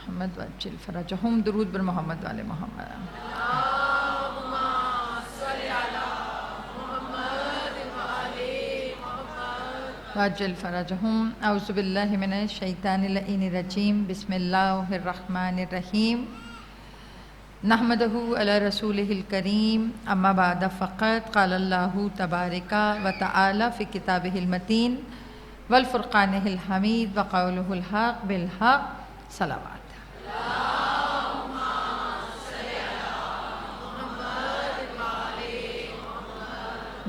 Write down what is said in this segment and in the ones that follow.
محمد وعجل فرجهم درود بر محمد وآل محمد وعجل فرجهم اعوذ باللہ من الشیطان اللعین الرجیم بسم اللہ الرحمن الرحیم نحمدہ علی رسولہ الکریم اما بعد فقط قال اللہ تبارک و تعالی فی کتابہ المتین والفرقانہ الحمید وقولہ الحق بالحق صلوات۔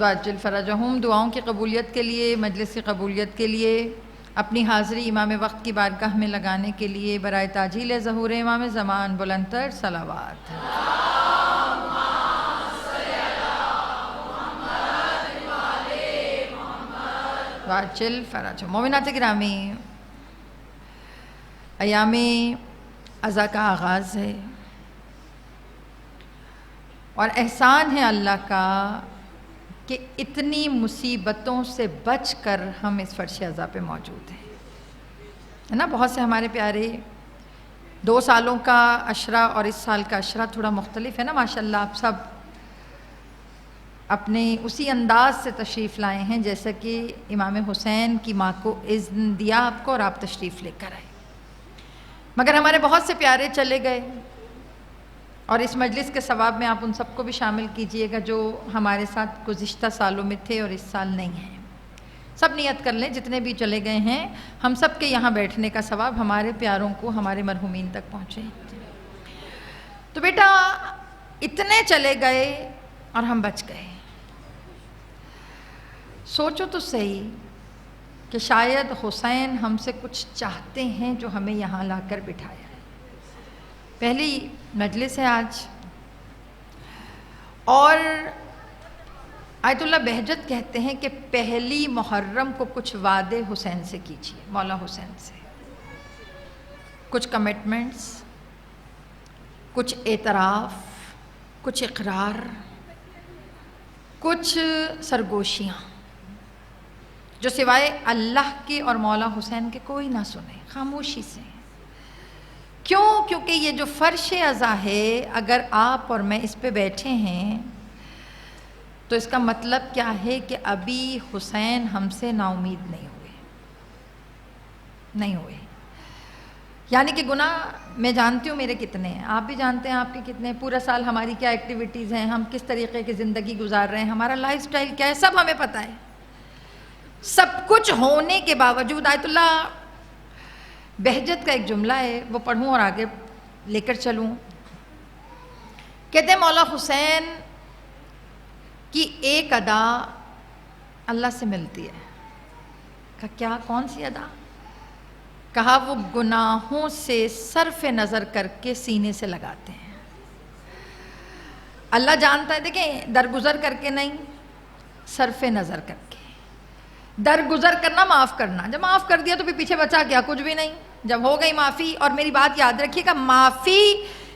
وعجل فرجهم دعاؤں کی قبولیت کے لیے، مجلس کی قبولیت کے لیے، اپنی حاضری امام وقت کی بارگاہ میں لگانے کے لیے برائے تاجیل ظہور امام زمان بلندتر صلوات۔ وعجل فرجهم۔ مومنات گرامی، ایام عزا کا آغاز ہے اور احسان ہے اللہ کا کہ اتنی مصیبتوں سے بچ کر ہم اس فرش عزا پہ موجود ہیں، ہے نا۔ بہت سے ہمارے پیارے 2 سالوں کا عشرہ اور اس سال کا عشرہ تھوڑا مختلف ہے نا، ماشاءاللہ آپ سب اپنے اسی انداز سے تشریف لائے ہیں جیسا کہ امام حسین کی ماں کو اذن دیا آپ کو اور آپ تشریف لے کر آئے، مگر ہمارے بہت سے پیارے چلے گئے، اور اس مجلس کے ثواب میں آپ ان سب کو بھی شامل کیجئے گا جو ہمارے ساتھ گزشتہ سالوں میں تھے اور اس سال نہیں ہیں۔ سب نیت کر لیں جتنے بھی چلے گئے ہیں، ہم سب کے یہاں بیٹھنے کا ثواب ہمارے پیاروں کو، ہمارے مرحومین تک پہنچے۔ تو بیٹا اتنے چلے گئے اور ہم بچ گئے۔ سوچو تو صحیح کہ شاید حسین ہم سے کچھ چاہتے ہیں جو ہمیں یہاں لا کر بٹھایا ہے۔ پہلی مجلس ہے آج، اور آیت اللہ بہجت کہتے ہیں کہ پہلی محرم کو کچھ وعدے حسین سے کیجیے، مولا حسین سے، کچھ کمٹمنٹس، کچھ اعتراف، کچھ اقرار، کچھ سرگوشیاں جو سوائے اللہ کے اور مولا حسین کے کوئی نہ سنے، خاموشی سے۔ کیوں؟ کیونکہ یہ جو فرش عزا ہے، اگر آپ اور میں اس پہ بیٹھے ہیں تو اس کا مطلب کیا ہے کہ ابھی حسین ہم سے نا امید نہیں ہوئے۔ یعنی کہ گناہ میں جانتی ہوں میرے کتنے ہیں، آپ بھی جانتے ہیں آپ کے کتنے ہیں، پورا سال ہماری کیا ایکٹیویٹیز ہیں، ہم کس طریقے کی زندگی گزار رہے ہیں، ہمارا لائف سٹائل کیا ہے، سب ہمیں پتہ ہے۔ سب کچھ ہونے کے باوجود آیت اللہ بہجت کا ایک جملہ ہے، وہ پڑھوں اور آگے لے کر چلوں۔ کہتے ہیں مولا حسین کی ایک ادا اللہ سے ملتی ہے۔ کہا کیا؟ کون سی ادا؟ کہا وہ گناہوں سے صرف نظر کر کے سینے سے لگاتے ہیں۔ اللہ جانتا ہے، دیکھیں درگزر کر کے نہیں، صرف نظر کر کے۔ درگزر کرنا معاف کرنا، جب معاف کر دیا تو پھر پیچھے بچا کیا؟ کچھ بھی نہیں۔ جب ہو گئی معافی، اور میری بات یاد رکھیے گا، معافی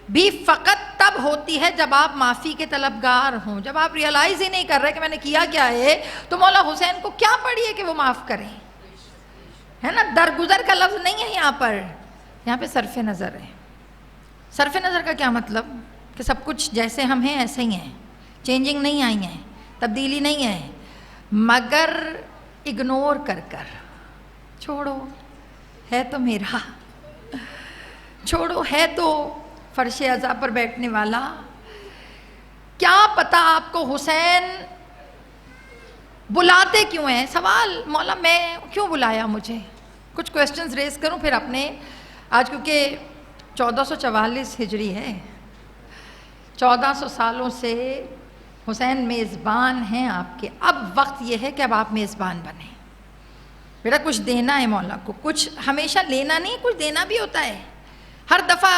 بھی فقط تب ہوتی ہے جب آپ معافی کے طلبگار ہوں۔ جب آپ ریئلائز ہی نہیں کر رہے کہ میں نے کیا کیا ہے تو مولا حسین کو کیا پڑی ہے کہ وہ معاف کریں، ہے نا۔ درگزر کا لفظ نہیں ہے یہاں پر، یہاں پہ صرف نظر ہے۔ صرف نظر کا کیا مطلب؟ کہ سب کچھ جیسے ہم ہیں ایسے ہی ہیں، چینجنگ نہیں آئی ہیں، تبدیلی نہیں ہے، مگر اگنور کر کر چھوڑو، ہے تو میرا، چھوڑو، ہے تو فرش عزا پر بیٹھنے والا۔ کیا پتا آپ کو حسین بلاتے کیوں ہیں؟ سوال، مولا میں کیوں بلایا مجھے؟ کچھ کویسچنز ریز کروں پھر اپنے آج، کیونکہ 1444 ہجری ہے، 1400 سالوں سے حسین میزبان ہیں آپ کے۔ اب وقت یہ ہے کہ اب آپ میزبان بنیں۔ بیٹا کچھ دینا ہے مولا کو، کچھ ہمیشہ لینا نہیں، کچھ دینا بھی ہوتا ہے۔ ہر دفعہ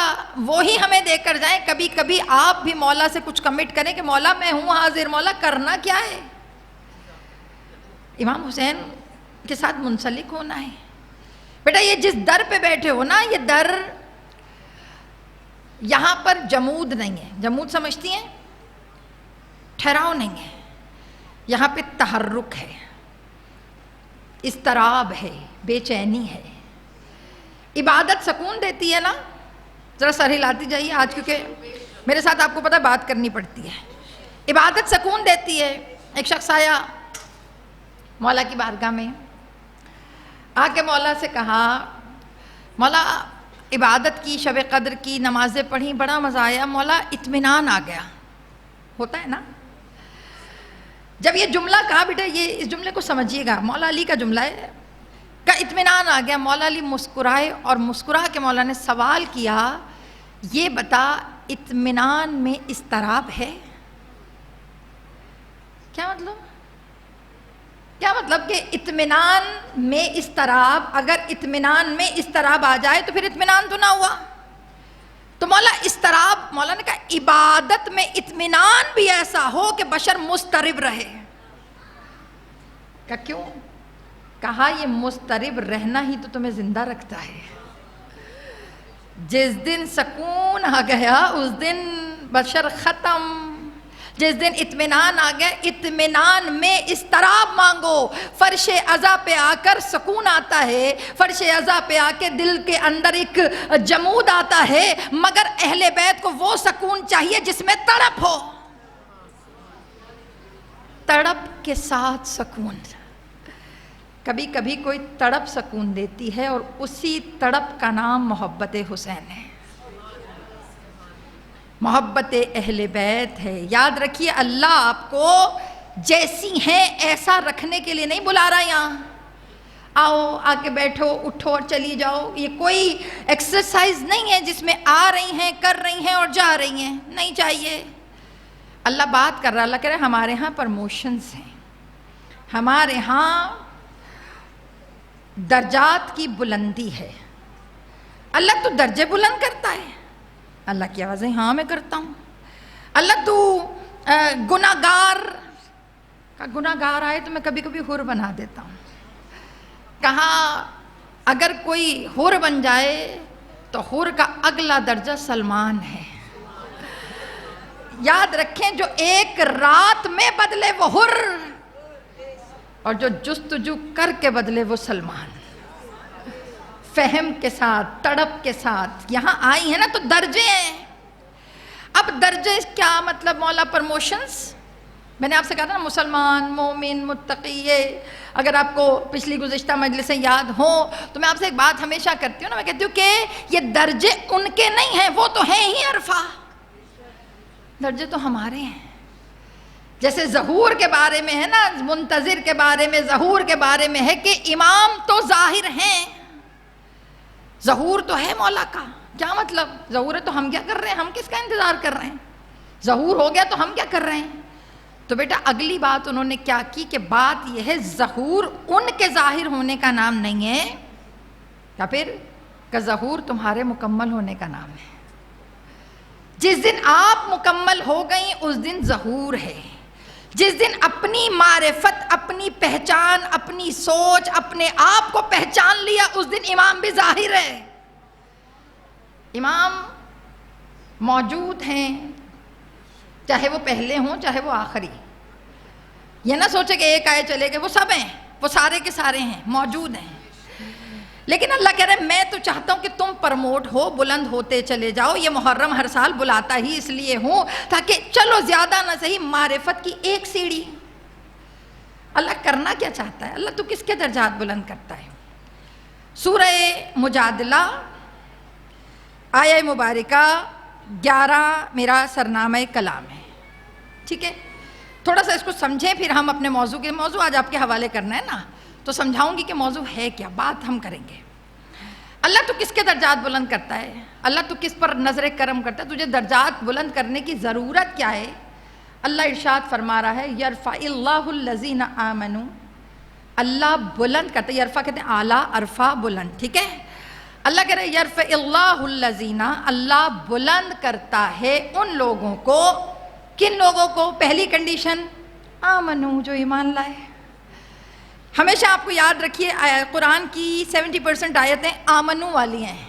وہی ہمیں دے کر جائیں، کبھی کبھی آپ بھی مولا سے کچھ کمٹ کریں کہ مولا میں ہوں حاضر، مولا کرنا کیا ہے؟ امام حسین کے ساتھ منسلک ہونا ہے۔ بیٹا یہ جس در پہ بیٹھے ہو نا، یہ در یہاں پر جمود نہیں ہے۔ جمود سمجھتی ہیں؟ ٹھہراؤ نہیں ہے، یہاں پہ تحرک ہے، اضطراب ہے، بے چینی ہے۔ عبادت سکون دیتی ہے نا، ذرا سر ہلاتی جائیے آج، کیونکہ میرے ساتھ آپ کو پتہ بات کرنی پڑتی ہے. عبادت سکون دیتی ہے. ایک شخص آیا مولا کی بارگاہ میں، آ کے مولا سے کہا مولا عبادت کی، شب قدر کی، نمازیں پڑھیں، بڑا مزہ آیا مولا، اطمینان آ گیا. ہوتا ہے نا؟ جب یہ جملہ کہا، بیٹا یہ اس جملے کو سمجھیے گا، مولا علی کا جملہ ہے، کا اطمینان آ گیا. مولا علی مسکرائے اور مسکرا کے مولا نے سوال کیا، یہ بتا اطمینان میں اضطراب ہے؟ کیا مطلب؟ کیا مطلب کہ اطمینان میں اضطراب، اگر اطمینان میں اضطراب آ جائے تو پھر اطمینان تو نہ ہوا. تو مولا اضطراب، مولا نے کہا عبادت میں اطمینان بھی ایسا ہو کہ بشر مضطرب رہے. کہا کیوں؟ کہا یہ مضطرب رہنا ہی تو تمہیں زندہ رکھتا ہے. جس دن سکون آ گیا اس دن بشر ختم. جس دن اطمینان آ گیا، اطمینان میں اضطراب مانگو. فرش عزا پہ آ کر سکون آتا ہے، فرش عزا پہ آ کے دل کے اندر ایک جمود آتا ہے، مگر اہل بیت کو وہ سکون چاہیے جس میں تڑپ ہو. تڑپ کے ساتھ سکون. کبھی کبھی کوئی تڑپ سکون دیتی ہے اور اسی تڑپ کا نام محبت حسین ہے، محبت اہل بیت ہے. یاد رکھیے اللہ آپ کو جیسی ہیں ایسا رکھنے کے لیے نہیں بلا رہا. یہاں آؤ، آ کے بیٹھو، اٹھو اور چلی جاؤ. یہ کوئی ایکسرسائز نہیں ہے جس میں آ رہی ہیں، کر رہی ہیں اور جا رہی ہیں. نہیں چاہیے. اللہ بات کر رہا، اللہ کہہ رہا ہے ہمارے ہاں پرموشنز ہیں، ہمارے ہاں درجات کی بلندی ہے. اللہ تو درجے بلند کرتا ہے. اللہ کی آوازیں ہاں میں کرتا ہوں. اللہ تو گناہ گار آئے تو میں کبھی کبھی حور بنا دیتا ہوں. کہا اگر کوئی حور بن جائے تو حور کا اگلا درجہ سلمان ہے. یاد رکھیں جو ایک رات میں بدلے وہ حور، اور جو جستجو کر کے بدلے وہ سلمان. فہم کے ساتھ، تڑپ کے ساتھ یہاں آئی ہیں نا تو درجے ہیں. اب درجے کیا مطلب مولا؟ پرموشنز. میں نے آپ سے کہا تھا نا مسلمان، مومن، متقی. اگر آپ کو پچھلی گزشتہ مجلسیں یاد ہوں تو میں آپ سے ایک بات ہمیشہ کرتی ہوں نا، میں کہتی ہوں کہ یہ درجے ان کے نہیں ہیں، وہ تو ہیں ہی عرفہ. درجے تو ہمارے ہیں. جیسے ظہور کے بارے میں ہے نا، منتظر کے بارے میں، ظہور کے بارے میں ہے کہ امام تو ظاہر ہیں، ظہور تو ہے مولا کا. کیا مطلب؟ ظہور ہے تو ہم کیا کر رہے ہیں؟ ہم کس کا انتظار کر رہے ہیں؟ ظہور ہو گیا تو ہم کیا کر رہے ہیں؟ تو بیٹا اگلی بات انہوں نے کیا کی کہ بات یہ ہے ظہور ان کے ظاہر ہونے کا نام نہیں ہے، یا پھر کہ ظہور تمہارے مکمل ہونے کا نام ہے. جس دن آپ مکمل ہو گئیں اس دن ظہور ہے. جس دن اپنی معرفت، اپنی پہچان، اپنی سوچ، اپنے آپ کو پہچان لیا اس دن امام بھی ظاہر ہے. امام موجود ہیں، چاہے وہ پہلے ہوں چاہے وہ آخری. یہ نہ سوچے کہ ایک آئے چلے گئے، وہ سب ہیں، وہ سارے کے سارے ہیں، موجود ہیں. لیکن اللہ کہہ رہے ہیں میں تو چاہتا ہوں کہ تم پرموٹ ہو، بلند ہوتے چلے جاؤ. یہ محرم ہر سال بلاتا ہی اس لیے ہوں تاکہ چلو زیادہ نہ صحیح معرفت کی ایک سیڑھی. اللہ کرنا کیا چاہتا ہے؟ اللہ تو کس کے درجات بلند کرتا ہے؟ سورہ مجادلہ آیہ مبارکہ 11 میرا سرنامہ کلام ہے. ٹھیک ہے، تھوڑا سا اس کو سمجھیں پھر ہم اپنے موضوع آج آپ کے حوالے کرنا ہے نا، تو سمجھاؤں گی کہ موضوع ہے کیا، بات ہم کریں گے. اللہ تو کس کے درجات بلند کرتا ہے؟ اللہ تو کس پر نظر کرم کرتا ہے؟ تجھے درجات بلند کرنے کی ضرورت کیا ہے؟ اللہ ارشاد فرما رہا ہے یرفع اللہ الذین آمنوا. اللہ بلند کرتا ہے. یرفع کہتے ہیں اعلیٰ، عرفہ بلند. ٹھیک ہے، اللہ کہہ رہے ہیں یرفع اللہ الذین، اللہ بلند کرتا ہے ان لوگوں کو. کن لوگوں کو؟ پہلی کنڈیشن آمنو، جو ایمان لائے. ہمیشہ آپ کو یاد رکھیے قرآن کی 70% آیتیں آمنو والی ہیں،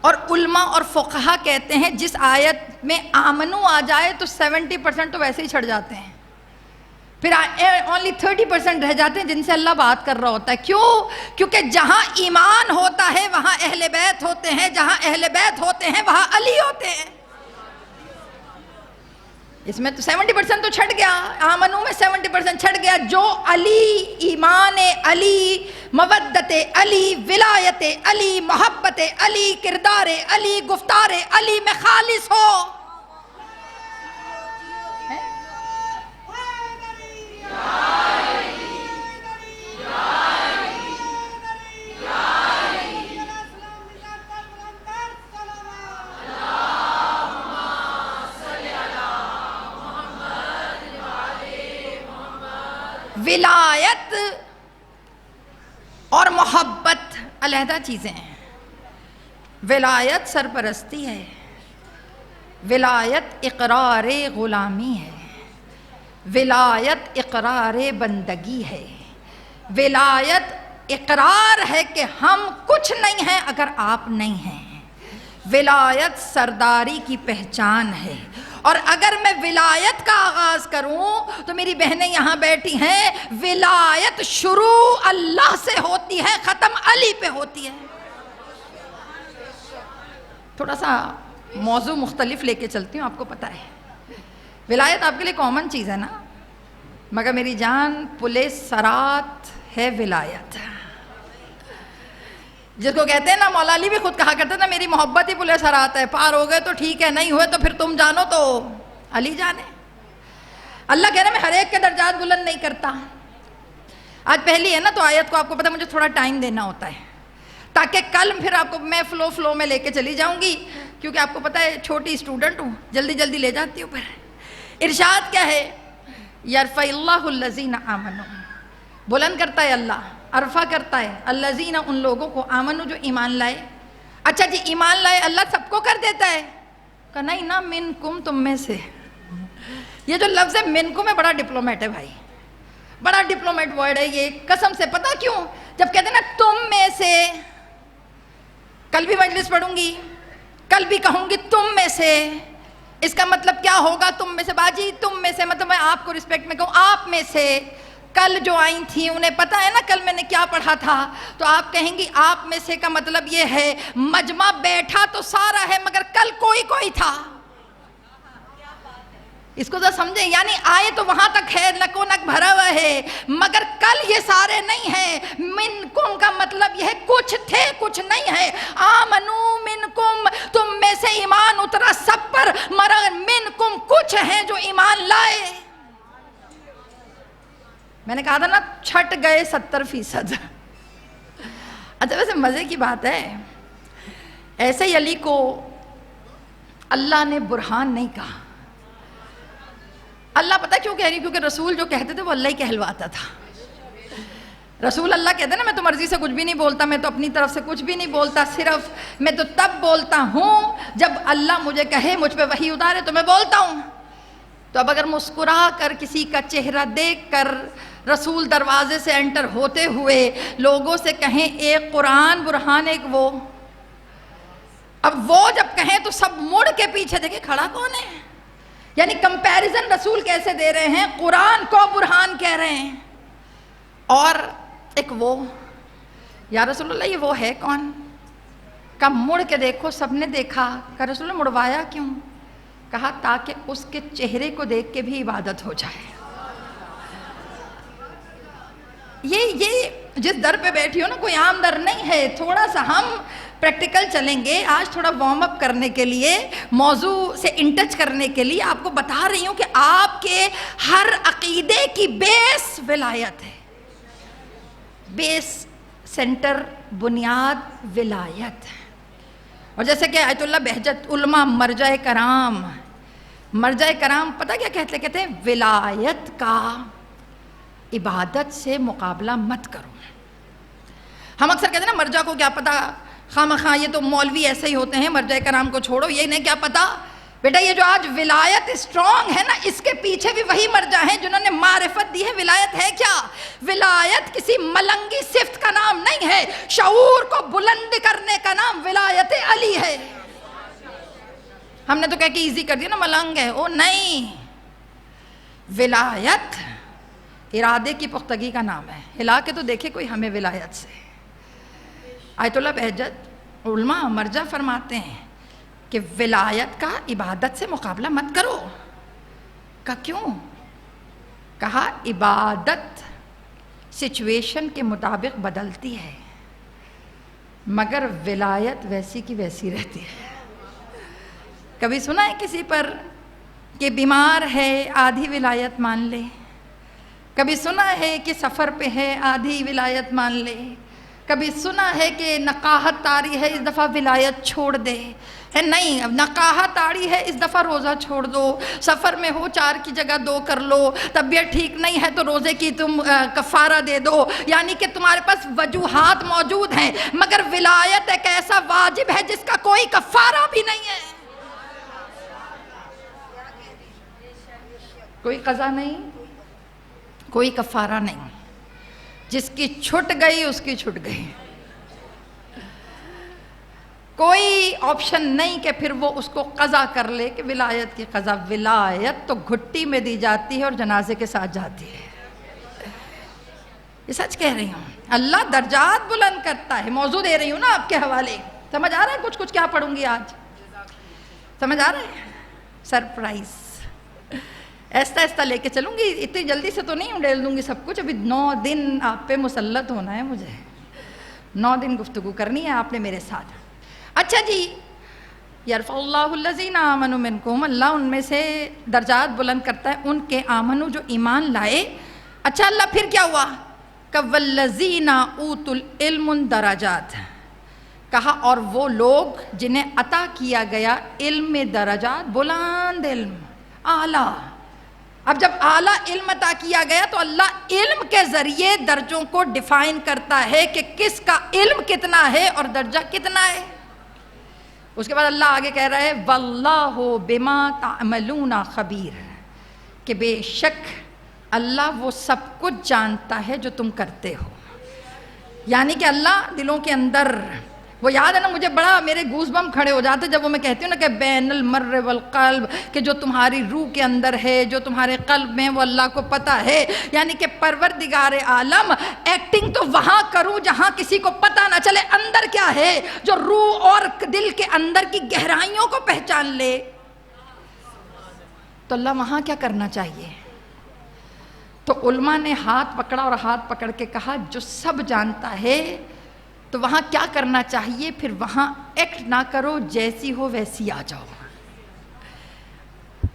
اور علماء اور فقہا کہتے ہیں جس آیت میں آمنو آ جائے تو 70% تو ویسے ہی چھڑ جاتے ہیں. پھر اونلی 30% رہ جاتے ہیں جن سے اللہ بات کر رہا ہوتا ہے. کیوں؟ کیونکہ جہاں ایمان ہوتا ہے وہاں اہل بیت ہوتے ہیں، جہاں اہل بیت ہوتے ہیں وہاں علی ہوتے ہیں. اس میں تو 70% تو چھٹ گیا، آمنو میں 70% چھٹ گیا. جو علی، ایمان علی، مودت علی، ولایت علی، محبت علی، کردار علی، گفتار علی میں خالص ہو. ولایت اور محبت علیحدہ چیزیں ہیں. ولایت سرپرستی ہے، ولایت اقرار غلامی ہے، ولایت اقرار بندگی ہے، ولایت اقرار ہے کہ ہم کچھ نہیں ہیں اگر آپ نہیں ہیں. ولایت سرداری کی پہچان ہے. اور اگر میں ولایت کا آغاز کروں تو میری بہنیں یہاں بیٹھی ہیں، ولایت شروع اللہ سے ہوتی ہے، ختم علی پہ ہوتی ہے. تھوڑا سا موضوع مختلف لے کے چلتی ہوں، آپ کو پتہ ہے ولایت آپ کے لیے کامن چیز ہے نا، مگر میری جان پلے سرات ہے ولایت، جس کو کہتے ہیں نا، مولا علی بھی خود کہا کرتے نا، میری محبت ہی پلے سرات ہے، پار ہو گئے تو ٹھیک ہے، نہیں ہوئے تو پھر تم جانو تو علی جانے. اللہ کہہ رہے میں ہر ایک کے درجات بلند نہیں کرتا. آج پہلی ہے نا تو آیت کو آپ کو پتہ مجھے تھوڑا ٹائم دینا ہوتا ہے تاکہ کل پھر آپ کو میں فلو میں لے کے چلی جاؤں گی، کیونکہ آپ کو پتہ ہے چھوٹی اسٹوڈنٹ ہوں، جلدی جلدی لے جاتی ہوں. پھر ارشاد کیا ہے؟ یرفع اللہ الذین آمنوا، بلند کرتا ہے اللہ، عرفہ کرتا ہے الذین، ان لوگوں کو، آمنو جو ایمان لائے. اچھا جی ایمان لائے اللہ سب کو کر دیتا ہے؟ کہ نہیں نا، منکم، تم میں سے. یہ جو لفظ ہے منکم ہے بڑا ڈپلومیٹ ہے بھائی، بڑا ڈپلومیٹ ورڈ ہے یہ، قسم سے. پتہ کیوں؟ جب کہتے ہیں نا تم میں سے، کل بھی مجلس پڑھوں گی، کل بھی کہوں گی تم میں سے، اس کا مطلب کیا ہوگا؟ تم میں سے باجی، تم میں سے مطلب میں آپ کو رسپیکٹ میں کہوں آپ میں سے. کل جو آئی تھیں انہیں پتہ ہے نا کل میں نے کیا پڑھا تھا، تو آپ کہیں گی آپ میں سے کا مطلب یہ ہے مجمع بیٹھا تو سارا ہے مگر کل کوئی تھا. اس کو ذرا سمجھیں، یعنی آئے تو وہاں تک ہے، نک و نک بھرا ہوا ہے، مگر کل یہ سارے نہیں ہیں. منکم کا مطلب یہ ہے کچھ تھے کچھ نہیں ہے. آمنو منکم، تم میں سے ایمان اترا سب پر، مگر منکم کچھ ہیں جو ایمان لائے. میں نے کہا تھا نا چھٹ گئے 70%. اچھا ویسے مزے کی بات ہے، ایسے ہی علی کو اللہ نے برہان نہیں کہا. اللہ پتہ کیوں کہہ رہی؟ کیونکہ رسول جو کہتے تھے وہ اللہ ہی کہلواتا تھا. رسول اللہ کہتے ہیں نا میں تو مرضی سے کچھ بھی نہیں بولتا، میں تو اپنی طرف سے کچھ بھی نہیں بولتا، صرف میں تو تب بولتا ہوں جب اللہ مجھے کہے، مجھ پہ وحی اتارے تو میں بولتا ہوں. تو اب اگر مسکرا کر کسی کا چہرہ دیکھ کر رسول دروازے سے انٹر ہوتے ہوئے لوگوں سے کہیں ایک قرآن برہان ایک وہ، اب وہ جب کہیں تو سب مڑ کے پیچھے دیکھیں کھڑا کون ہے. یعنی کمپیریزن رسول کیسے دے رہے ہیں، قرآن کو برہان کہہ رہے ہیں اور ایک وہ. یا رسول اللہ یہ وہ ہے کون؟ کہا مڑ کے دیکھو. سب نے دیکھا. کہا رسول اللہ مڑوایا کیوں؟ کہا تاکہ اس کے چہرے کو دیکھ کے بھی عبادت ہو جائے. یہ جس در پہ بیٹھی ہو نا کوئی عام در نہیں ہے. تھوڑا سا ہم پریکٹیکل چلیں گے آج، تھوڑا وارم اپ کرنے کے لیے، موضوع سے انٹچ کرنے کے لیے آپ کو بتا رہی ہوں کہ آپ کے ہر عقیدے کی بیس ولایت ہے. بیس، سینٹر، بنیاد ولایت. اور جیسے کہ آیت اللہ بہجت علماء مرجع کرام پتہ کیا کہتے ہیں ولایت کا عبادت سے مقابلہ مت کرو. ہم اکثر کہتے ہیں نا مرجع کو کیا پتہ، خواہ مخواہ یہ تو مولوی ایسے ہی ہوتے ہیں، مرجع کرام کو چھوڑو، یہ انہیں کیا پتہ. بیٹا یہ جو آج ولایت اسٹرانگ ہے نا، اس کے پیچھے بھی وہی مرجع ہیں جنہوں نے معرفت دی ہے. ولایت ہے کیا؟ ولایت کسی ملنگی صفت کا نام نہیں ہے، شعور کو بلند کرنے کا نام ولایت علی ہے. ہم نے تو کہہ کے ایزی کر دیا نا، ملنگ ہے. او نہیں، ولایت ارادے کی پختگی کا نام ہے. ہلا کے تو دیکھے کوئی ہمیں ولایت سے. آیت اللہ بہجت علماء مرجع فرماتے ہیں کہ ولایت کا عبادت سے مقابلہ مت کرو. کہ کیوں؟ کہا عبادت سچویشن کے مطابق بدلتی ہے مگر ولایت ویسی کی ویسی رہتی ہے. کبھی سنا ہے کسی پر کہ بیمار ہے آدھی ولایت مان لے؟ کبھی سنا ہے کہ سفر پہ ہے آدھی ولایت مان لے؟ کبھی سنا ہے کہ نقاہت طاری ہے اس دفعہ ولایت چھوڑ دے؟ ہے نہیں. اب نقاہت طاری ہے اس دفعہ روزہ چھوڑ دو. سفر میں ہو 4 کی جگہ 2 کر لو. طبیعت ٹھیک نہیں ہے تو روزے کی تم کفارہ دے دو. یعنی کہ تمہارے پاس وجوہات موجود ہیں مگر ولایت ایک ایسا واجب ہے جس کا کوئی کفارہ بھی نہیں ہے. کوئی قضا نہیں, کوئی کفارہ نہیں. جس کی چھٹ گئی اس کی چھٹ گئی. کوئی آپشن نہیں کہ پھر وہ اس کو قضا کر لے کہ ولایت کی قضا. ولایت تو گھٹی میں دی جاتی ہے اور جنازے کے ساتھ جاتی ہے. یہ سچ کہہ رہی ہوں. اللہ درجات بلند کرتا ہے. موضوع دے رہی ہوں نا آپ کے حوالے. سمجھ آ رہا ہے کچھ کیا پڑھوں گی آج؟ سمجھ آ رہا ہے؟ سرپرائز ایستا ایستا لے کے چلوں گی. اتنی جلدی سے تو نہیں اڈیل دوں گی سب کچھ. ابھی 9 دن آپ پہ مسلط ہونا ہے مجھے. 9 دن گفتگو کرنی ہے آپ نے میرے ساتھ. اچھا جی, یرفع اللہ الذین آمنوا منکم, اللہ ان میں سے درجات بلند کرتا ہے ان کے آمنو جو ایمان لائے. اچھا اللہ پھر کیا ہوا؟ والذین اوتوا العلم درجات. کہا اور وہ لوگ جنہیں عطا کیا گیا علم میں درجات, بلند علم, اعلیٰ. اب جب اعلیٰ علم عطا کیا گیا تو اللہ علم کے ذریعے درجوں کو ڈیفائن کرتا ہے کہ کس کا علم کتنا ہے اور درجہ کتنا ہے. اس کے بعد اللہ آگے کہہ رہا ہے واللہ بما تعملون خبیر, کہ بے شک اللہ وہ سب کچھ جانتا ہے جو تم کرتے ہو. یعنی کہ اللہ دلوں کے اندر, وہ یاد ہے نا مجھے بڑا میرے گوز بم کھڑے ہو جاتے جب وہ میں کہتی ہوں نا کہ بین المر والقلب, کہ جو تمہاری روح کے اندر ہے, جو تمہارے قلب میں, وہ اللہ کو پتہ ہے. یعنی کہ پروردگار عالم, ایکٹنگ تو وہاں کروں جہاں کسی کو پتہ نہ چلے اندر کیا ہے, جو روح اور دل کے اندر کی گہرائیوں کو پہچان لے. تو اللہ وہاں کیا کرنا چاہیے؟ تو علماء نے ہاتھ پکڑا اور ہاتھ پکڑ کے کہا جو سب جانتا ہے تو وہاں کیا کرنا چاہیے؟ پھر وہاں ایکٹ نہ کرو, جیسی ہو ویسی آ جاؤ.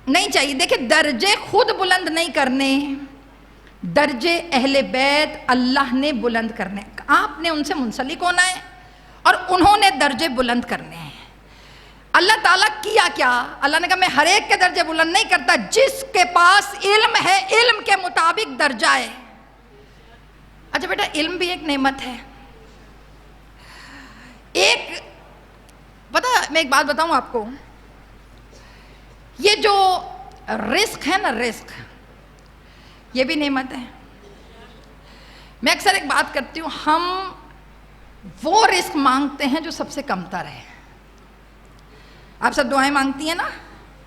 نہیں چاہیے. دیکھیں درجے خود بلند نہیں کرنے, درجے اہل بیت اللہ نے بلند کرنے. آپ نے ان سے منسلک ہونا ہے اور انہوں نے درجے بلند کرنے ہیں. اللہ تعالیٰ کیا کیا؟ اللہ نے کہا میں ہر ایک کے درجے بلند نہیں کرتا, جس کے پاس علم ہے علم کے مطابق درجہ ہے. اچھا بیٹا علم بھی ایک نعمت ہے. ایک پتہ میں ایک بات بتاؤں آپ کو, یہ جو رزق ہے نا, رزق یہ بھی نعمت ہے. میں اکثر ایک بات کرتی ہوں, ہم وہ رزق مانگتے ہیں جو سب سے کم تر ہے. آپ سب دعائیں مانگتی ہیں نا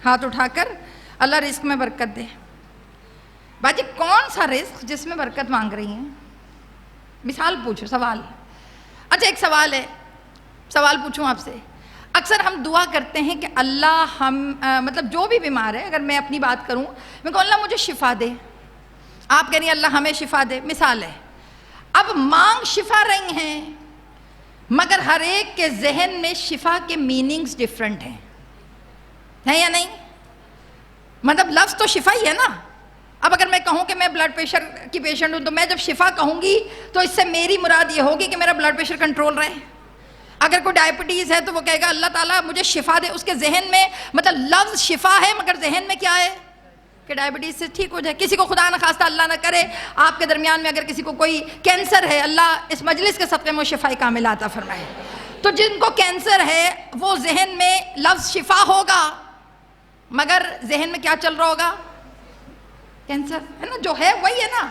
ہاتھ اٹھا کر, اللہ رزق میں برکت دے. باجی کون سا رزق جس میں برکت مانگ رہی ہیں؟ مثال پوچھو, سوال. اچھا ایک سوال ہے, سوال پوچھوں آپ سے. اکثر ہم دعا کرتے ہیں کہ اللہ ہم مطلب جو بھی بیمار ہے, اگر میں اپنی بات کروں, میں کہوں اللہ مجھے شفا دے. آپ کہہ رہی ہیں اللہ ہمیں شفا دے, مثال ہے. اب مانگ شفا رہی ہیں مگر ہر ایک کے ذہن میں شفا کے میننگز ڈیفرنٹ ہیں یا نہیں؟ مطلب لفظ تو شفا ہی ہے نا. اب اگر میں کہوں کہ میں بلڈ پریشر کی پیشنٹ ہوں تو میں جب شفا کہوں گی تو اس سے میری مراد یہ ہوگی کہ میرا بلڈ پریشر کنٹرول رہے. اگر کوئی ڈائبٹیز ہے تو وہ کہے گا اللہ تعالیٰ مجھے شفا دے. اس کے ذہن میں مطلب لفظ شفا ہے مگر ذہن میں کیا ہے کہ ڈائبٹیز سے ٹھیک ہو جائے. کسی کو خدا نخواستہ اللہ نہ کرے آپ کے درمیان میں اگر کسی کو کوئی کینسر ہے, اللہ اس مجلس کے صدقے میں شفائی کاملہ عطا فرمائے. تو جن کو کینسر ہے وہ ذہن میں لفظ شفا ہوگا مگر ذہن میں کیا چل رہا ہوگا؟ کینسر ہے نا, جو ہے وہی ہے نا.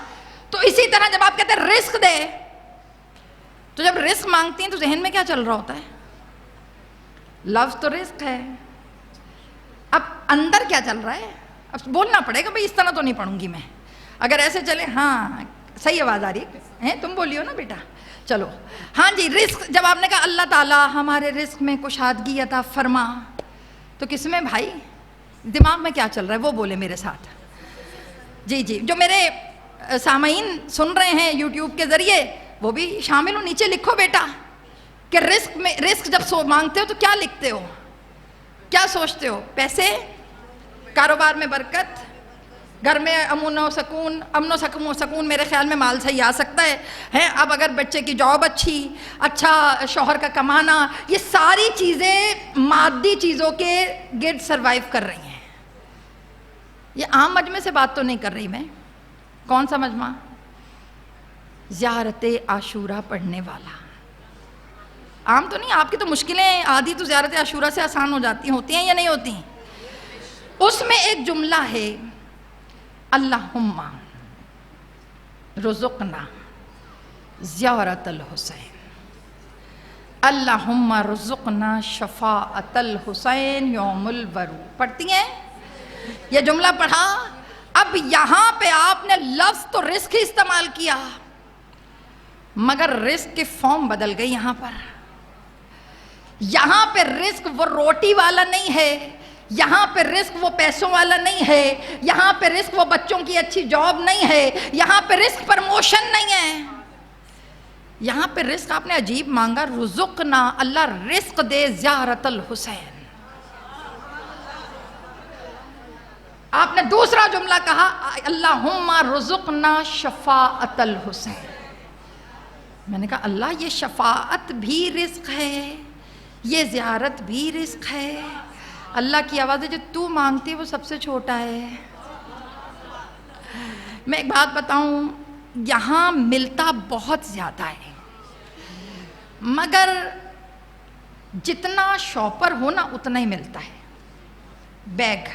تو اسی طرح جب آپ کہتے ہیں رزق دے, تو جب رزق مانگتی ہیں تو ذہن میں کیا چل رہا ہوتا ہے؟ لفظ تو رزق ہے, اب اندر کیا چل رہا ہے؟ اب بولنا پڑے گا بھئی, اس طرح تو نہیں پڑھوں گی میں. اگر ایسے چلے، ہاں صحیح آواز آ رہی ہے، تم بولیو نا بیٹا، چلو ہاں جی. رزق، جب آپ نے کہا اللہ تعالیٰ ہمارے رزق میں کشادگی عطا فرما، تو کس میں بھائی دماغ میں کیا چل رہا ہے وہ بولے میرے ساتھ. جی جی، جو میرے سامعین سن رہے ہیں یوٹیوب کے ذریعے وہ بھی شامل ہو، نیچے لکھو بیٹا کہ رزق جب مانگتے ہو تو کیا لکھتے ہو، کیا سوچتے ہو؟ پیسے، کاروبار میں برکت، گھر میں امن و سکون میرے خیال میں مال سے ہی آ سکتا ہے. اب اگر بچے کی جاب اچھا شوہر کا کمانا، یہ ساری چیزیں مادی چیزوں کے گرد سروائیو کر رہی ہیں. یہ عام مجمع سے بات تو نہیں کر رہی میں. کون سا مجمع؟ زیارت عاشورہ پڑھنے والا. عام تو نہیں، آپ کی تو مشکلیں آدھی تو زیارت عاشورہ سے آسان ہو جاتی ہوتی ہیں یا نہیں ہوتی ہیں. اس میں ایک جملہ ہے، اللہم رزقنا زیارت الحسین، اللہم رزقنا شفاعت الحسین یوم البرو. پڑھتی ہیں یہ جملہ؟ پڑھا. اب یہاں پہ آپ نے لفظ تو رزق ہی استعمال کیا، مگر رزق کی فارم بدل گئی. یہاں پہ رزق وہ روٹی والا نہیں ہے، یہاں پہ رزق وہ پیسوں والا نہیں ہے، یہاں پہ رزق وہ بچوں کی اچھی جاب نہیں ہے، یہاں پہ رزق پرموشن نہیں ہے. یہاں پہ رزق آپ نے عجیب مانگا، رزقنا، اللہ رزق دے زیارت الحسین. آپ نے دوسرا جملہ کہا، اللہم رزقنا شفاعت الحسین. میں نے کہا اللہ یہ شفاعت بھی رزق ہے، یہ زیارت بھی رزق ہے. اللہ کی آواز ہے جو تو مانگتی ہے وہ سب سے چھوٹا ہے. میں ایک بات بتاؤں، یہاں ملتا بہت زیادہ ہے، مگر جتنا شاپر ہو نا اتنا ہی ملتا ہے. بیگ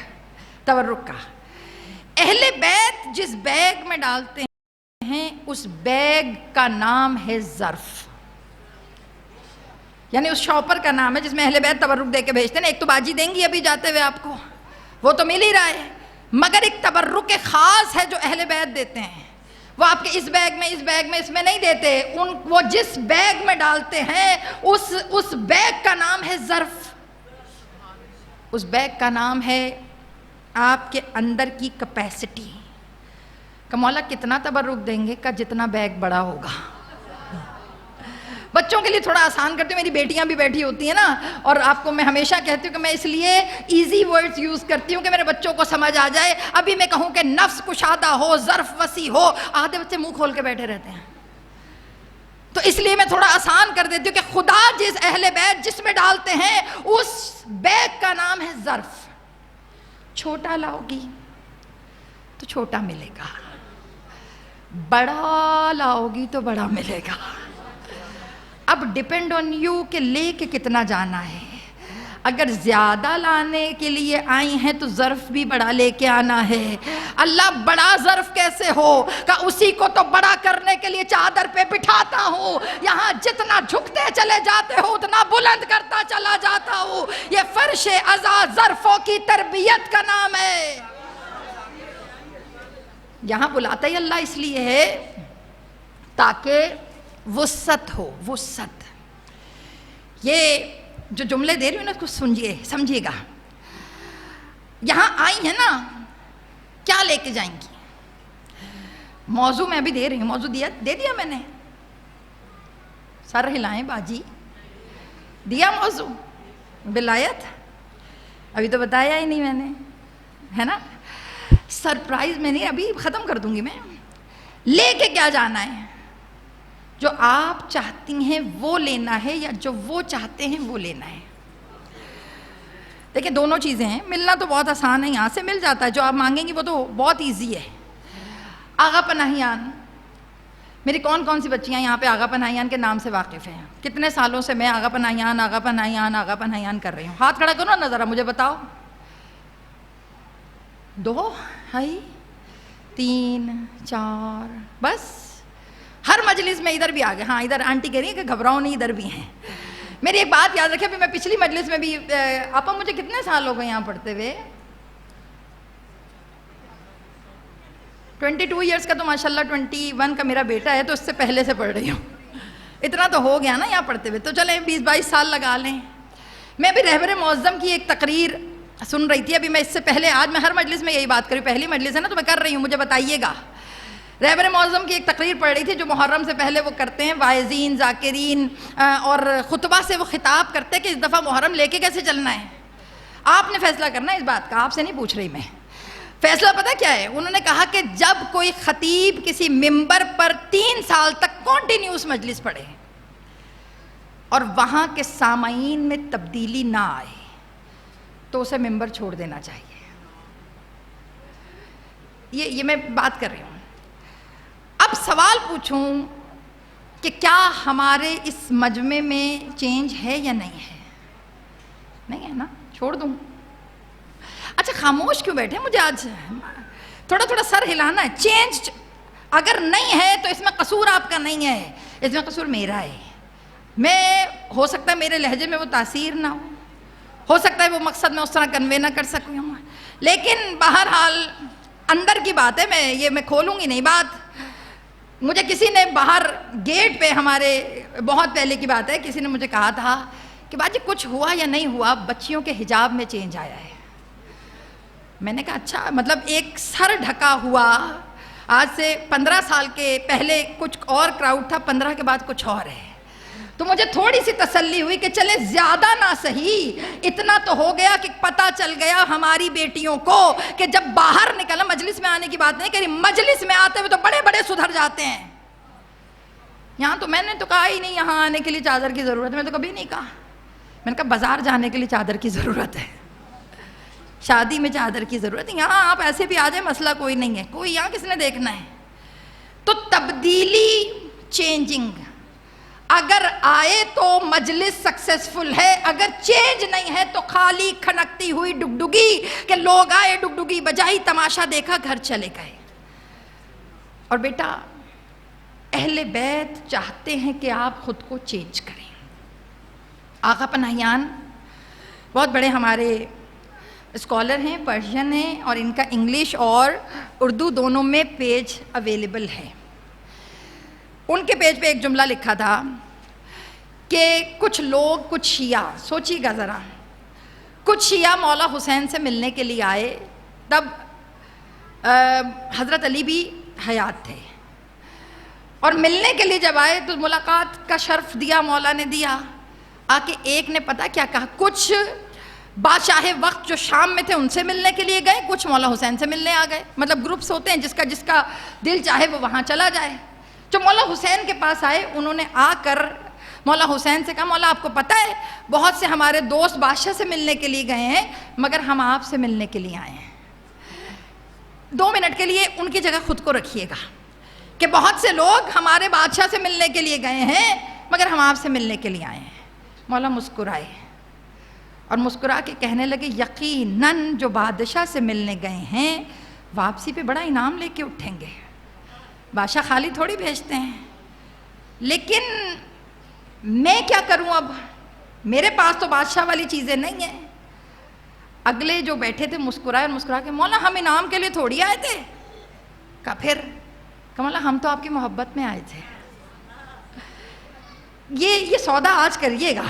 تورک کا، اہل بیت جس بیگ میں ڈالتے ہیں اس بیگ کا نام ہے ظرف. یعنی اس شاپر کا نام ہے جس میں اہل بیت تبرک دے کے بھیجتے ہیں. ایک تو باجی دیں گی ابھی جاتے ہوئے آپ کو، وہ تو مل ہی رہا ہے، مگر ایک تبرک خاص ہے جو اہل بیت دیتے ہیں. وہ آپ کے اس بیگ میں اس میں نہیں دیتے، وہ جس بیگ میں ڈالتے ہیں اس بیگ کا نام ہے ظرف. اس بیگ کا نام ہے آپ کے اندر کی کیپیسٹی. کہ مولا کتنا تبرک دیں گے؟ کا جتنا بیگ بڑا ہوگا. بچوں کے لیے تھوڑا آسان کرتی ہوں، میری بیٹیاں بھی بیٹھی ہوتی ہیں نا، اور آپ کو میں ہمیشہ کہتی ہوں کہ میں اس لیے ایزی ورڈز یوز کرتی ہوں کہ میرے بچوں کو سمجھ آ جائے. ابھی میں کہوں کہ نفس کشادہ ہو، ظرف وسیع ہو، آدھے بچے منہ کھول کے بیٹھے رہتے ہیں. تو اس لیے میں تھوڑا آسان کر دیتی ہوں کہ خدا جس اہل بیت جس میں ڈالتے ہیں اس بیگ کا نام ہے ظرف. چھوٹا لاؤ گی تو چھوٹا ملے گا، بڑا لاؤ گی تو بڑا ملے گا. اب ڈیپینڈ آن یو کہ لے کے کتنا جانا ہے. اگر زیادہ لانے کے لیے آئی ہیں تو ظرف بھی بڑا لے کے آنا ہے. اللہ بڑا ظرف کیسے ہو؟ کہ اسی کو تو بڑا کرنے کے لیے چادر پہ بٹھاتا ہوں. یہاں جتنا جھکتے چلے جاتے ہو اتنا بلند کرتا چلا جاتا ہوں. یہ فرش عزا ظرفوں کی تربیت کا نام ہے. یہاں بلاتا ہی اللہ اس لیے ہے تاکہ وسعت ہو. وسعت. یہ جو جملے دے رہی ہوں نا اس کو سمجھیے گا. یہاں آئی ہیں نا، کیا لے کے جائیں گی؟ موضوع میں بھی دے رہی ہوں، موضوع دے دیا میں نے. سر ہلائیں باجی، دیا موضوع. ولایت ابھی تو بتایا ہی نہیں میں نے، ہے نا. سرپرائز میں نہیں، ابھی ختم کر دوں گی میں. لے کے کیا جانا ہے؟ جو آپ چاہتی ہیں وہ لینا ہے یا جو وہ چاہتے ہیں وہ لینا ہے؟ دیکھیں دونوں چیزیں ہیں. ملنا تو بہت آسان ہے، یہاں سے مل جاتا ہے. جو آپ مانگیں گی وہ تو بہت ایزی ہے. آغا پناہیان، میری کون سی بچیاں یہاں پہ آغا پناہیان کے نام سے واقف ہیں؟ کتنے سالوں سے میں آغا پناہیان کر رہی ہوں؟ ہاتھ کھڑا کرو نا ذرا مجھے بتاؤ. 2 ہائی 3 4 بس. ہر مجلس میں ادھر بھی آ گئے. ہاں ادھر آنٹی کہہ رہی ہے کہ گھبراؤ نہیں، ادھر بھی ہیں. میری ایک بات یاد رکھیں، ابھی میں پچھلی مجلس میں بھی، آپا مجھے کتنے سال ہو گئے یہاں پڑھتے ہوئے؟ 22 ایئرس کا تو ماشاءاللہ 21 کا میرا بیٹا ہے، تو اس سے پہلے سے پڑھ رہی ہوں. اتنا تو ہو گیا نا یہاں پڑھتے ہوئے، تو چلیں 20-22 سال لگا لیں. میں بھی رہبر معظم کی ایک تقریر سن رہی تھی ابھی. میں اس سے پہلے، آج میں ہر مجلس میں یہی بات کر رہی ہوں، پہلی مجلس ہے نا تو میں کر رہی ہوں، مجھے بتائیے گا. رہبر معظم کی ایک تقریر پڑھ رہی تھی جو محرم سے پہلے وہ کرتے ہیں، واعظین، ذاکرین، اور خطبہ سے وہ خطاب کرتے ہیں کہ اس دفعہ محرم لے کے کیسے چلنا ہے. آپ نے فیصلہ کرنا ہے اس بات کا، آپ سے نہیں پوچھ رہی میں. فیصلہ پتہ کیا ہے؟ انہوں نے کہا کہ جب کوئی خطیب کسی ممبر پر 3 سال تک کنٹینیوس مجلس پڑھے اور وہاں کے سامعین میں تبدیلی نہ آئے تو اسے ممبر چھوڑ دینا چاہیے. یہ میں بات کر رہی ہوں. اب سوال پوچھوں کہ کیا ہمارے اس مجمع میں چینج ہے یا نہیں ہے؟ نہیں ہے نا، چھوڑ دوں. اچھا خاموش کیوں بیٹھے؟ مجھے آج تھوڑا سر ہلانا ہے. چینج اگر نہیں ہے تو اس میں قصور آپ کا نہیں ہے، اس میں قصور میرا ہے. میں ہو سکتا ہے میرے لہجے میں وہ تاثیر نہ ہو سکتا ہے وہ مقصد میں اس طرح کنوے نہ کر سکوں ہوں، لیکن بہرحال اندر کی بات ہے. میں کھولوں گی نہیں بات. مجھے کسی نے باہر گیٹ پہ، ہمارے بہت پہلے کی بات ہے، کسی نے مجھے کہا تھا کہ باجی کچھ ہوا یا نہیں ہوا، بچیوں کے حجاب میں چینج آیا ہے. میں نے کہا اچھا، مطلب ایک سر ڈھکا ہوا، آج سے 15 سال کے پہلے کچھ اور کراؤڈ تھا، 15 کے بعد کچھ اور ہے. تو مجھے تھوڑی سی تسلی ہوئی کہ چلے زیادہ نہ صحیح اتنا تو ہو گیا کہ پتہ چل گیا ہماری بیٹیوں کو کہ جب باہر نکلنا، مجلس میں آنے کی بات نہیں کری، مجلس میں آتے ہوئے تو بڑے بڑے سدھر جاتے ہیں. یہاں تو میں نے تو کہا ہی نہیں یہاں آنے کے لیے چادر کی ضرورت ہے، میں تو کبھی نہیں کہا. میں نے کہا بازار جانے کے لیے چادر کی ضرورت ہے، شادی میں چادر کی ضرورت ہے. یہاں آپ ایسے بھی آ جائیں، مسئلہ کوئی نہیں ہے، کوئی یہاں کس نے دیکھنا ہے. تو تبدیلی، چینجنگ اگر آئے تو مجلس سکسیسفل ہے، اگر چینج نہیں ہے تو خالی کھنکتی ہوئی ڈگڈگی کہ لوگ آئے، ڈگڈگی بجائی، تماشا دیکھا، گھر چلے گئے. اور بیٹا اہل بیت چاہتے ہیں کہ آپ خود کو چینج کریں. آقا پناہیان بہت بڑے ہمارے اسکالر ہیں، پرشین ہیں، اور ان کا انگلش اور اردو دونوں میں پیج اویلیبل ہے. ان کے پیج پہ ایک جملہ لکھا تھا کہ کچھ لوگ، کچھ شیعہ، سوچیے گا ذرا، کچھ شیعہ مولا حسین سے ملنے کے لیے آئے. تب حضرت علی بھی حیات تھے، اور ملنے کے لیے جب آئے تو ملاقات کا شرف دیا، مولا نے دیا. آ کے ایک نے پتہ کیا کہا، کچھ بادشاہ وقت جو شام میں تھے ان سے ملنے کے لیے گئے، کچھ مولا حسین سے ملنے آ گئے. مطلب گروپس ہوتے ہیں، جس کا دل چاہے وہ وہاں چلا جائے. جو مولا حسین کے پاس آئے انہوں نے آ کر مولا حسین سے کہا مولا آپ کو پتہ ہے بہت سے ہمارے دوست بادشاہ سے ملنے کے لیے گئے ہیں، مگر ہم آپ سے ملنے کے لیے آئے ہیں. 2 منٹ کے لیے ان کی جگہ خود کو رکھیے گا کہ بہت سے لوگ ہمارے بادشاہ سے ملنے کے لیے گئے ہیں مگر ہم آپ سے ملنے کے لیے آئے ہیں. مولا مسکرائے اور مسکرا کے کہنے لگے یقیناً جو بادشاہ سے ملنے گئے ہیں واپسی پہ بڑا انعام لے کے اٹھیں گے. بادشاہ خالی تھوڑی بھیجتے ہیں. لیکن میں کیا کروں، اب میرے پاس تو بادشاہ والی چیزیں نہیں ہیں. اگلے جو بیٹھے تھے مسکرائے اور مسکرا کے مولا ہم انعام کے لیے تھوڑی آئے تھے. کہا پھر؟ کہ مولا ہم تو آپ کی محبت میں آئے تھے. یہ سودا آج کریے گا.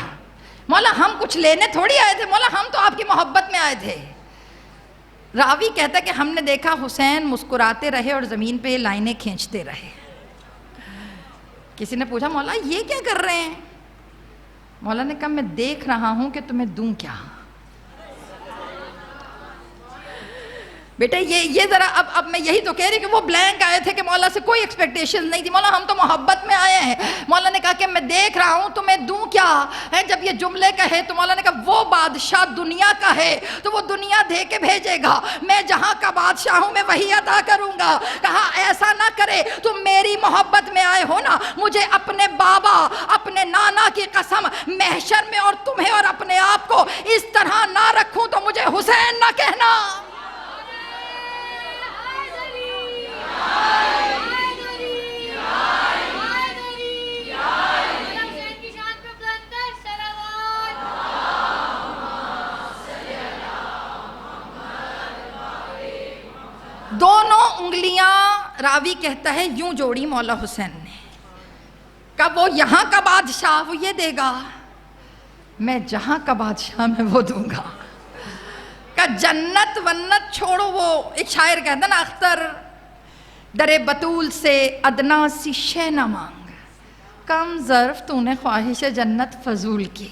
مولا ہم کچھ لینے تھوڑی آئے تھے، مولا ہم تو آپ کی محبت میں آئے تھے. راوی کہتا ہے کہ ہم نے دیکھا حسین مسکراتے رہے اور زمین پہ لائنیں کھینچتے رہے. کسی نے پوچھا مولا یہ کیا کر رہے ہیں؟ مولا نے کہا میں دیکھ رہا ہوں کہ تمہیں دوں کیا. بیٹا یہ ذرا اب میں یہی تو کہہ رہی کہ وہ بلینک آئے تھے کہ مولا سے کوئی ایکسپیکٹیشن نہیں تھی. مولا ہم تو محبت میں آئے ہیں. مولا نے کہا کہ میں دیکھ رہا ہوں تمہیں دوں کیا ہے. جب یہ جملے کہے تو مولا نے کہا وہ بادشاہ دنیا کا ہے تو وہ دنیا دے کے بھیجے گا، میں جہاں کا بادشاہ ہوں میں وہی عطا کروں گا. کہا ایسا نہ کرے، تم میری محبت میں آئے ہو نا، مجھے اپنے بابا اپنے نانا کی قسم محشر میں اور تمہیں اور اپنے آپ کو اس طرح نہ رکھوں تو مجھے حسین نہ کہنا. دونوں انگلیاں راوی کہتا ہے یوں جوڑی مولا حسین نے، کہ وہ یہاں کا بادشاہ وہ یہ دے گا، میں جہاں کا بادشاہ میں وہ دوں گا، کہ جنت ونت چھوڑو، وہ ایک شاعر کہتا نا اختر در بطول سے ادنا سی شے نہ مانگ، کم ظرف تو نے خواہش جنت فضول کی.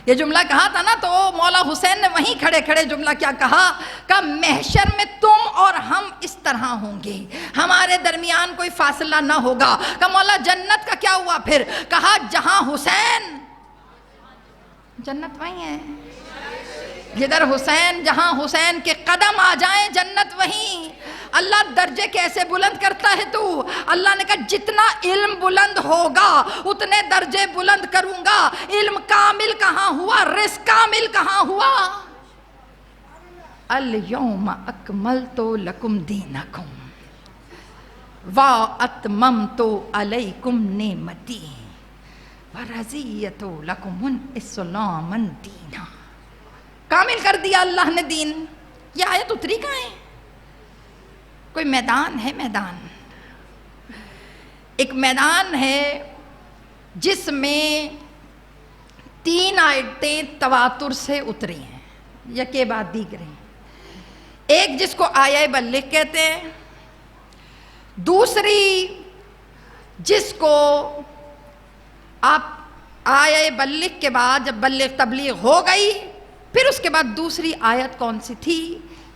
یہ جملہ کہا تھا نا تو مولا حسین نے وہیں کھڑے کھڑے جملہ کیا کہا کہ محشر میں تم اور ہم اس طرح ہوں گے، ہمارے درمیان کوئی فاصلہ نہ ہوگا. کہ مولا جنت کا کیا ہوا پھر؟ کہا جہاں حسین، جنت وہیں ہے، جدھر حسین، جہاں حسین کے قدم آ جائیں جنت وہیں. اللہ درجے کیسے بلند کرتا ہے تو؟ اللہ نے کہا جتنا علم بلند ہوگا اتنے درجے بلند کروں گا. علم کامل کہاں ہوا؟ رزق کامل کہاں ہوا؟ الیوم اکملت لکم دینکم واتممت علیکم نعمتی ورضیت لکم الاسلام دینا. کامل کر دیا اللہ نے دین. یہ آیت اتری کہاں ہے؟ کوئی میدان ہے، میدان ایک میدان ہے جس میں 3 آیتیں تواتر سے اتری ہیں، یکے بعد دیگریں. ایک جس کو آیہ بلغ کہتے ہیں، دوسری جس کو آپ آیہ بلغ کے بعد جب بلغ تبلیغ ہو گئی پھر اس کے بعد دوسری آیت کون سی تھی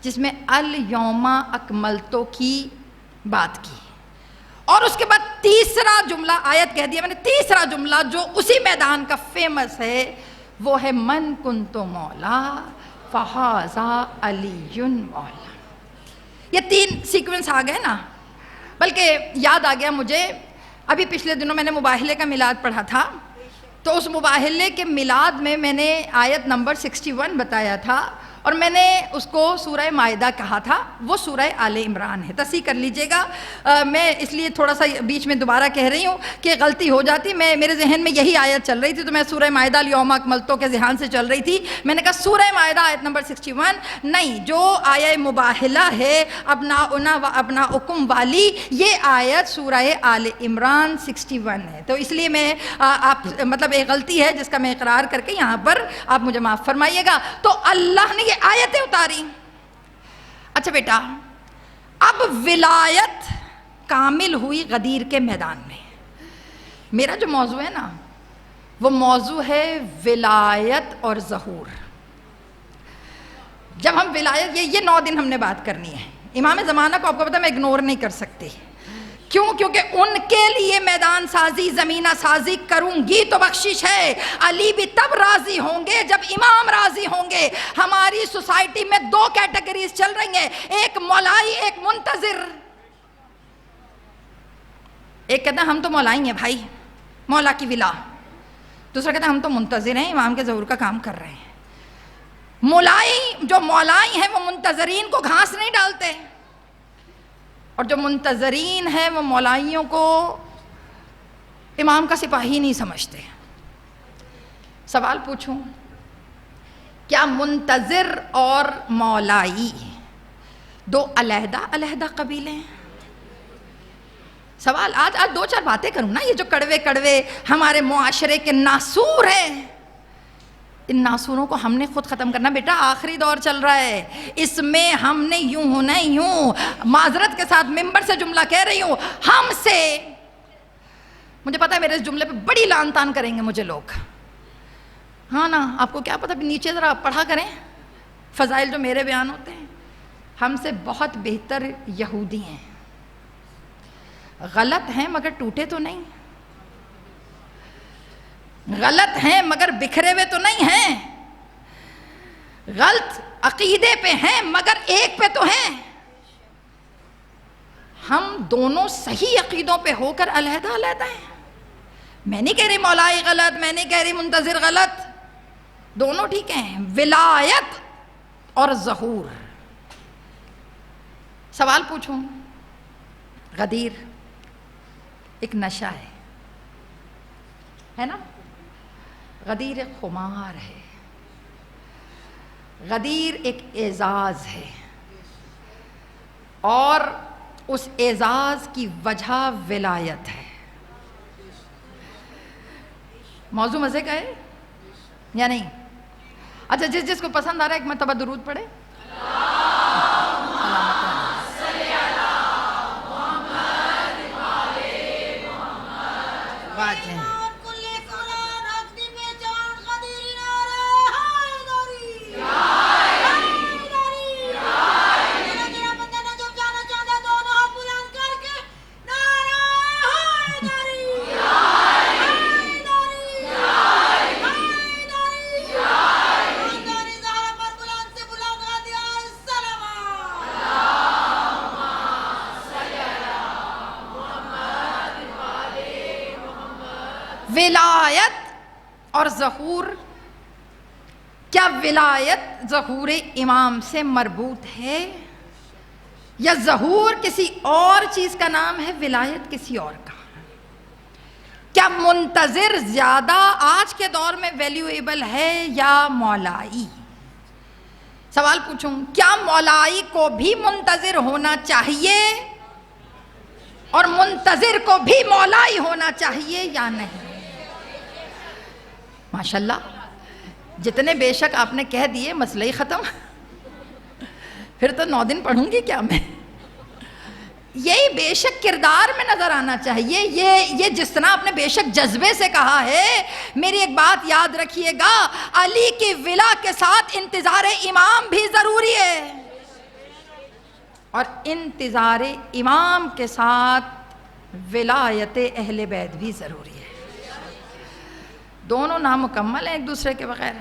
جس میں الیوم اکملتو کی بات کی، اور اس کے بعد تیسرا جملہ آیت کہہ دیا میں نے. تیسرا جملہ جو اسی میدان کا فیمس ہے وہ ہے من کنت مولا فہذا علی مولا. یہ 3 سیکوینس آ گئے نا. بلکہ یاد آ گیا مجھے، ابھی پچھلے دنوں میں نے مباہلے کا میلاد پڑھا تھا، تو اس مباہلے کے میلاد میں نے آیت نمبر 61 بتایا تھا، اور میں نے اس کو سورہ مائدہ کہا تھا. وہ سورہ آل عمران ہے، تصحیح کر لیجئے گا. میں اس لیے تھوڑا سا بیچ میں دوبارہ کہہ رہی ہوں کہ غلطی ہو جاتی. میرے ذہن میں یہی آیت چل رہی تھی تو میں سورہ مائدہ الیوم اکملتو کے ذہن سے چل رہی تھی. میں نے کہا سورہ مائدہ آیت نمبر 61 نہیں، جو آیہ مباہلہ ہے ابناؤنا و ابناؤکم والی، یہ آیت سورہ آل عمران 61 ہے. تو اس لیے میں آپ مطلب ایک غلطی ہے جس کا میں اقرار کر کے یہاں پر آپ مجھے معاف فرمائیے گا. تو اللہ نے یہ آیتیں اتاری. اچھا بیٹا، اب ولایت کامل ہوئی غدیر کے میدان میں. میرا جو موضوع ہے نا وہ موضوع ہے ولایت اور ظہور. جب ہم ولایت، یہ 9 دن ہم نے بات کرنی ہے. امام زمانہ کو آپ کو پتا میں اگنور نہیں کر سکتی. کیوں؟ کیونکہ ان کے لیے میدان سازی، زمینہ سازی کروں گی تو بخشش ہے. علی بھی تب راضی ہوں گے جب امام راضی ہوں گے. ہماری سوسائٹی میں 2 کیٹیگریز چل رہی ہیں، ایک مولائی، ایک منتظر. ایک کہتا ہے ہم تو مولائی ہیں بھائی، مولا کی ولا. دوسرا کہتا ہے ہم تو منتظر ہیں، امام کے ظہور کا کام کر رہے ہیں. مولائی، جو مولائی ہیں وہ منتظرین کو گھاس نہیں ڈالتے، اور جو منتظرین ہیں وہ مولائیوں کو امام کا سپاہی نہیں سمجھتے. سوال پوچھوں، کیا منتظر اور مولائی 2 علیحدہ علیحدہ قبیلے ہیں؟ سوال آج 2-4 باتیں کروں نا. یہ جو کڑوے کڑوے ہمارے معاشرے کے ناسور ہیں، ان ناسوروں کو ہم نے خود ختم کرنا. بیٹا آخری دور چل رہا ہے، اس میں ہم نے یوں ہونا ہے. یوں معذرت کے ساتھ ممبر سے جملہ کہہ رہی ہوں، ہم سے، مجھے پتا ہے میرے اس جملے پہ بڑی لان تان کریں گے مجھے لوگ. ہاں نا، آپ کو کیا پتا، نیچے ذرا پڑھا کریں فضائل جو میرے بیان ہوتے ہیں. ہم سے بہت بہتر یہودی ہیں. غلط ہیں مگر ٹوٹے تو نہیں، غلط ہیں مگر بکھرے ہوئے تو نہیں ہیں، غلط عقیدے پہ ہیں مگر ایک پہ تو ہیں. ہم دونوں صحیح عقیدوں پہ ہو کر علیحدہ علیحدہ ہیں. میں نہیں کہہ رہی مولائی غلط، میں نہیں کہہ رہی منتظر غلط، دونوں ٹھیک ہیں. ولایت اور ظہور. سوال پوچھوں، غدیر ایک نشہ ہے نا، غدیر ایک خمار ہے، غدیر ایک اعزاز ہے، اور اس اعزاز کی وجہ ولایت ہے. موضوع مزے کا ہے یا نہیں؟ اچھا، جس کو پسند آ رہا ہے ایک مرتبہ درود پڑھے. ولایت اور ظہور، کیا ولایت ظہور امام سے مربوط ہے یا ظہور کسی اور چیز کا نام ہے، ولایت کسی اور کا؟ کیا منتظر زیادہ آج کے دور میں ویلیویبل ہے یا مولائی؟ سوال پوچھوں، کیا مولائی کو بھی منتظر ہونا چاہیے اور منتظر کو بھی مولائی ہونا چاہیے یا نہیں؟ ماشاءاللہ، جتنے بے شک آپ نے کہہ دیے مسئلہ ہی ختم. پھر تو 9 دن پڑھوں گی کیا میں؟ یہی بے شک کردار میں نظر آنا چاہیے. یہ جس طرح آپ نے بے شک جذبے سے کہا ہے. میری ایک بات یاد رکھیے گا، علی کی ولا کے ساتھ انتظار امام بھی ضروری ہے، اور انتظار امام کے ساتھ ولایت اہل بیت بھی ضروری ہے. دونوں نامکمل ہیں ایک دوسرے کے بغیر.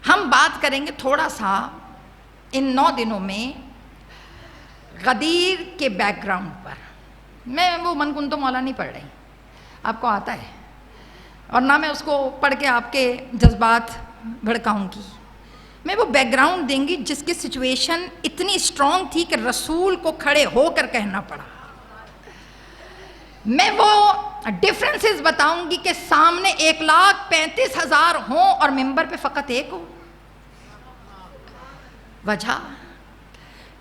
ہم بات کریں گے تھوڑا سا ان 9 دنوں میں غدیر کے بیک گراؤنڈ پر. میں وہ من کن تو مولا نہیں پڑھ رہی، آپ کو آتا ہے، اور نہ میں اس کو پڑھ کے آپ کے جذبات بھڑکاؤں گی. میں وہ بیک گراؤنڈ دیں گی جس کی سچویشن اتنی اسٹرانگ تھی کہ رسول کو کھڑے ہو کر کہنا پڑا. میں وہ ڈفرنسز بتاؤں گی کہ سامنے 1,35,000 ہوں اور ممبر پہ فقط ایک ہو. وجہ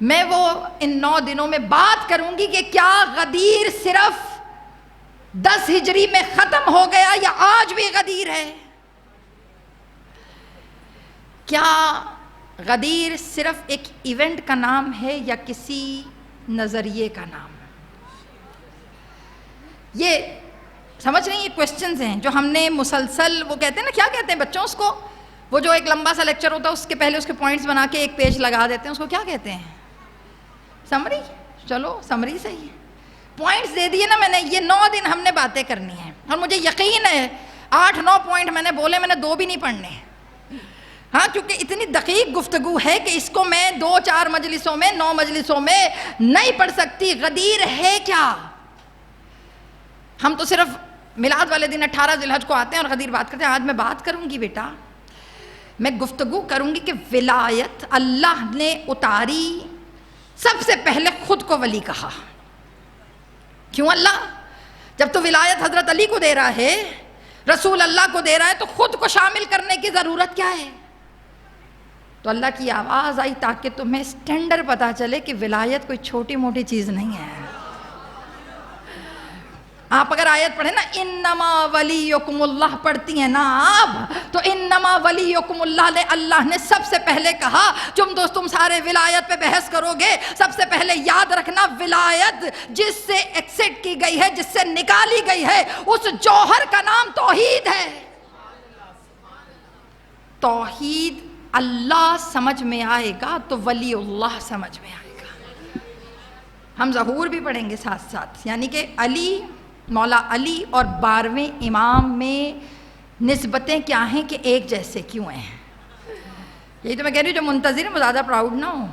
میں وہ ان 9 دنوں میں بات کروں گی کہ کیا غدیر صرف 10 ہجری میں ختم ہو گیا یا آج بھی غدیر ہے؟ کیا غدیر صرف ایک ایونٹ کا نام ہے یا کسی نظریے کا نام؟ یہ سمجھ رہی ہیں، یہ کوسچنز ہیں جو ہم نے مسلسل، وہ کہتے ہیں نا، کیا کہتے ہیں بچوں اس کو، وہ جو ایک لمبا سا لیکچر ہوتا ہے اس کے پہلے اس کے پوائنٹس بنا کے ایک پیج لگا دیتے ہیں، اس کو کیا کہتے ہیں؟ سمری. چلو سمری صحیح ہے، پوائنٹس دے دیے نا میں نے. یہ 9 دن ہم نے باتیں کرنی ہیں، اور مجھے یقین ہے 8-9 پوائنٹ میں نے بولے، میں نے 2 بھی نہیں پڑھنے. ہاں، کیونکہ اتنی دقیق گفتگو ہے کہ اس کو میں 2-4 مجلسوں میں 9 مجلسوں میں نہیں پڑھ سکتی. غدیر ہے کیا؟ ہم تو صرف میلاد والے دن 18 ذی الحج کو آتے ہیں اور غدیر بات کرتے ہیں. آج میں بات کروں گی بیٹا، میں گفتگو کروں گی کہ ولایت اللہ نے اتاری. سب سے پہلے خود کو ولی کہا. کیوں اللہ؟ جب تو ولایت حضرت علی کو دے رہا ہے، رسول اللہ کو دے رہا ہے، تو خود کو شامل کرنے کی ضرورت کیا ہے؟ تو اللہ کی آواز آئی تاکہ تمہیں سٹینڈرڈ پتا چلے کہ ولایت کوئی چھوٹی موٹی چیز نہیں ہے. آپ اگر آیت پڑھیں نا، انما ولیکم اللہ پڑھتی ہیں نا آپ، تو انما ولیکم اللہ نے اللہ نے سب سے پہلے کہا. تم سارے ولایت پہ بحث کرو گے، سب سے پہلے یاد رکھنا ولایت جس سے ایکسٹ کی گئی ہے، جس سے نکالی گئی ہے، اس جوہر کا نام توحید ہے. توحید اللہ سمجھ میں آئے گا تو ولی اللہ سمجھ میں آئے گا. ہم ظہور بھی پڑھیں گے ساتھ ساتھ، یعنی کہ علی، مولا علی اور 12ویں امام میں نسبتیں کیا ہیں کہ ایک جیسے کیوں ہیں. یہی تو میں کہہ رہی ہوں، جو منتظر ہے وہ زیادہ پراؤڈ نہ ہو.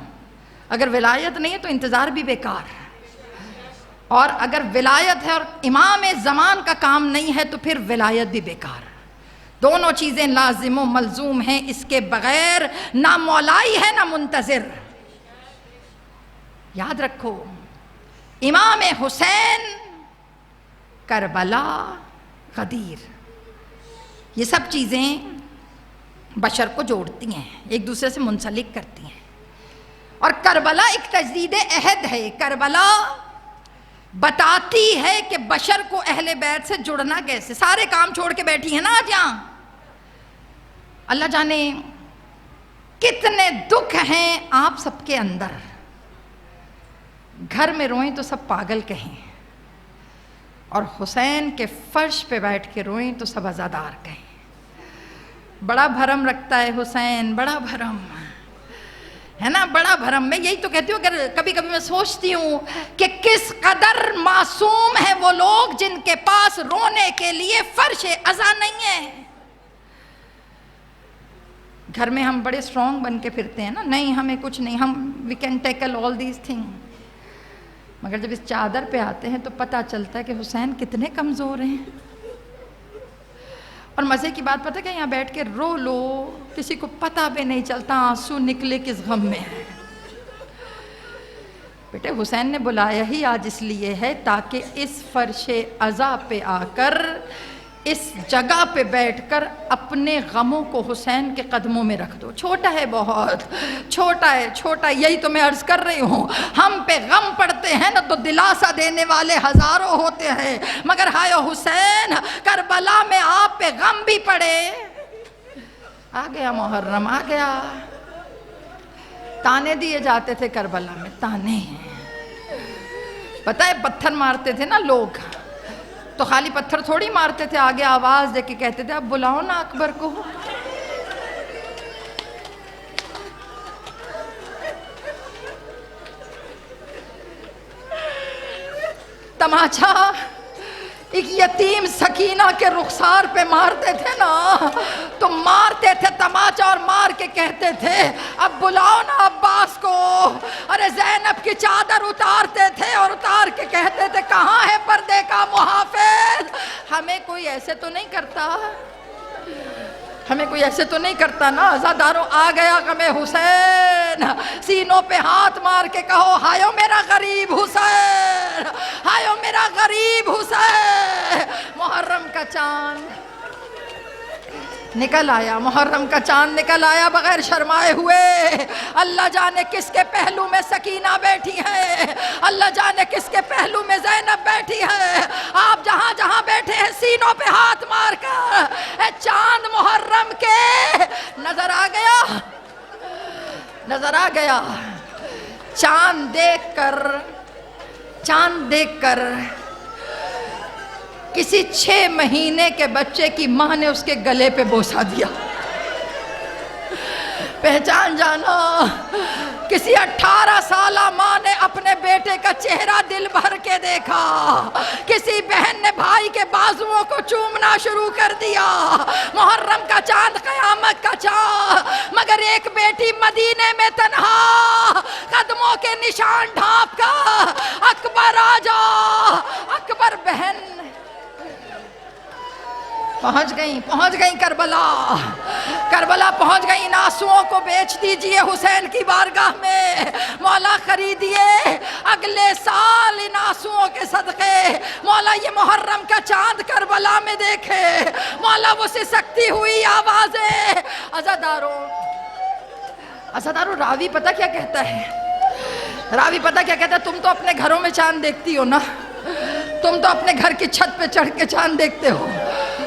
اگر ولایت نہیں ہے تو انتظار بھی بیکار، اور اگر ولایت ہے اور امام زمان کا کام نہیں ہے تو پھر ولایت بھی بیکار. دونوں چیزیں لازم و ملزوم ہیں، اس کے بغیر نہ مولائی ہے نہ منتظر. یاد رکھو، امام حسین، کربلا، غدیر، یہ سب چیزیں بشر کو جوڑتی ہیں، ایک دوسرے سے منسلک کرتی ہیں. اور کربلا ایک تجدید عہد ہے. کربلا بتاتی ہے کہ بشر کو اہل بیت سے جڑنا کیسے. سارے کام چھوڑ کے بیٹھی ہیں نا آج یہاں. اللہ جانے کتنے دکھ ہیں آپ سب کے اندر. گھر میں روئیں تو سب پاگل کہیں, اور حسین کے فرش پہ بیٹھ کے روئیں تو سب عزادار کہیں. بڑا بھرم رکھتا ہے حسین, بڑا بھرم ہے نا, بڑا بھرم. میں یہی تو کہتی ہوں, اگر کبھی کبھی میں سوچتی ہوں کہ کس قدر معصوم ہیں وہ لوگ جن کے پاس رونے کے لیے فرش عزا نہیں ہے. گھر میں ہم بڑے سٹرونگ بن کے پھرتے ہیں نا, نہیں ہمیں کچھ نہیں, ہم we can tackle all these thing. مگر جب اس چادر پہ آتے ہیں تو پتہ چلتا ہے کہ حسین کتنے کمزور ہیں. اور مزے کی بات پتہ کہ یہاں بیٹھ کے رو لو, کسی کو پتہ بھی نہیں چلتا آنسو نکلے کس غم میں ہے. بیٹے حسین نے بلایا ہی آج اس لیے ہے تاکہ اس فرش عزا پہ آ کر, اس جگہ پہ بیٹھ کر اپنے غموں کو حسین کے قدموں میں رکھ دو. چھوٹا ہے, بہت چھوٹا ہے, چھوٹا. یہی تو میں عرض کر رہی ہوں, ہم پہ غم پڑتے ہیں نا تو دلاسا دینے والے ہزاروں ہوتے ہیں, مگر ہائے حسین کربلا میں آپ پہ غم بھی پڑے. آ گیا محرم, آ گیا. تانے دیے جاتے تھے کربلا میں, تانے. پتہ ہے پتھر مارتے تھے نا لوگ, تو خالی پتھر تھوڑی مارتے تھے, آگے آواز دے کے کہتے تھے اب بلاؤ نا اکبر کو. تماچا ایک یتیم سکینہ کے رخسار پہ مارتے تھے نا, تو مارتے تھے تماچا اور مار کے کہتے تھے اب بلاؤ نا عباس کو. ارے زینب کی چادر اتارتے تھے اور اتار کے کہتے تھے کہاں ہے پردے کا محافظ. ہمیں کوئی ایسے تو نہیں کرتا, ہمیں کوئی ایسے تو نہیں کرتا نا. عزاداروں آ گیا غم حسین, سینوں پہ ہاتھ مار کے کہو ہایو میرا غریب حسین, ہایو میرا غریب حسین. محرم کا چاند نکل آیا, محرم کا چاند نکل آیا بغیر شرمائے ہوئے. اللہ جانے کس کے پہلو میں سکینہ بیٹھی ہے, اللہ جانے کس کے پہلو میں زینب بیٹھی ہے. آپ جہاں جہاں بیٹھے ہیں سینوں پہ ہاتھ مار کر اے چاند محرم کے نظر آ گیا, نظر آ گیا. چاند دیکھ کر, چاند دیکھ کر کسی 6 مہینے کے بچے کی ماں نے اس کے گلے پہ بوسا دیا. پہچان جانا, کسی 18 سالہ ماں نے اپنے بیٹے کا چہرہ دل بھر کے دیکھا. کسی بہن نے بھائی کے بازوؤں کو چومنا شروع کر دیا. محرم کا چاند, قیامت کا چاند, مگر ایک بیٹی مدینے میں تنہا قدموں کے نشان ڈھانپ کر اکبر آ جا, اکبر بہن پہنچ گئیں کربلا, کربلا پہنچ گئیں. ان آنسوؤں کو بیچ دیجئے حسین کی بارگاہ میں, مولا خریدیے اگلے سال ان آنسوؤں کے صدقے. مولا یہ محرم کا چاند کربلا میں دیکھے, مولا وہ سسکتی ہوئی آوازیں. عزاداروں راوی پتہ کیا کہتا ہے, راوی پتہ کیا کہتا ہے, تم تو اپنے گھروں میں چاند دیکھتی ہو نا, تم تو اپنے گھر کی چھت پہ چڑھ کے چاند دیکھتے ہو,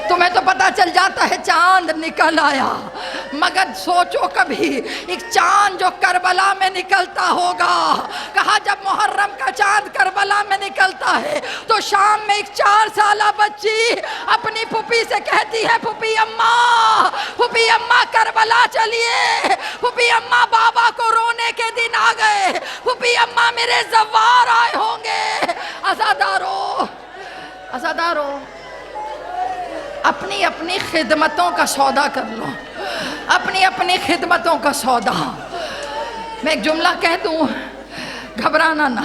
تمہیں تو پتہ چل جاتا ہے چاند نکل آیا. مگر سوچو کبھی ایک چاند جو کربلا میں نکلتا ہوگا. کہا جب محرم کا چاند کربلا میں نکلتا ہے تو شام میں ایک 4 سالہ بچی اپنی پھوپھی سے کہتی ہے پھوپھی اماں کربلا چلیے, پھوپھی اماں بابا کو رونے کے دن آ گئے, پھوپھی اماں میرے زوار آئے ہوں گے. عزاداروں اپنی اپنی خدمتوں کا سودا کر لو, اپنی اپنی خدمتوں کا سودا. میں ایک جملہ کہہ دوں, گھبرانا نہ.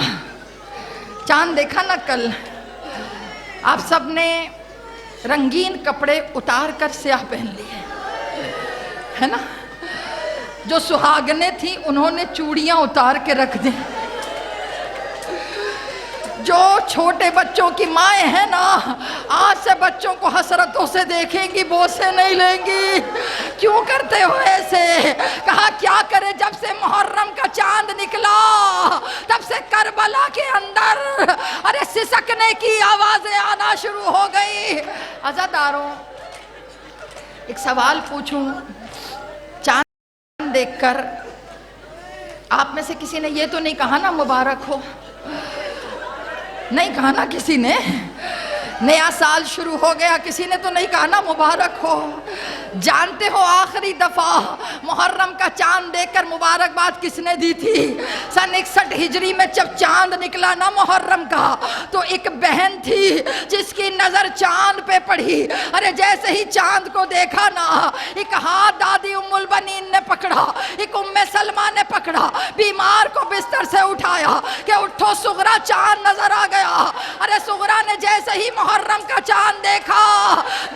چاند دیکھا نا کل, آپ سب نے رنگین کپڑے اتار کر سیاہ پہن لیے ہے نا. جو سہاگنیں تھیں انہوں نے چوڑیاں اتار کے رکھ دیں. جو چھوٹے بچوں کی مائیں ہیں نا, آج سے بچوں کو حسرتوں سے دیکھیں گی, بوسے نہیں لیں گی. کیوں کرتے ہو ایسے؟ کہا کیا کرے, جب سے محرم کا چاند نکلا رونے کی آوازیں آنا شروع ہو گئی۔ عزاداروں، ایک سوال پوچھوں، چاند دیکھ کر آپ میں سے کسی نے یہ تو نہیں کہا نا مبارک ہو؟ نہیں کہا نا کسی نے؟ نیا سال شروع ہو گیا، کسی نے تو نہیں کہا نا مبارک ہو؟ جانتے ہو آخری دفعہ محرم کا چاند دیکھ کر مبارکباد کس نے دی تھی؟ سن 61 ہجری میں جب چاند نکلا نا محرم کا، تو ایک بہن تھی جس کی نظر چاند پہ پڑی۔ ارے جیسے ہی چاند کو دیکھا نا، ایک ہاتھ دادی ام البنین نے پکڑا، ایک ام سلمہ نے پکڑا، بیمار کو بستر سے اٹھایا کہ اٹھو صغرا، چاند نظر آ گیا۔ ارے صغرا نے جیسے ہی محرم کا چاند دیکھا،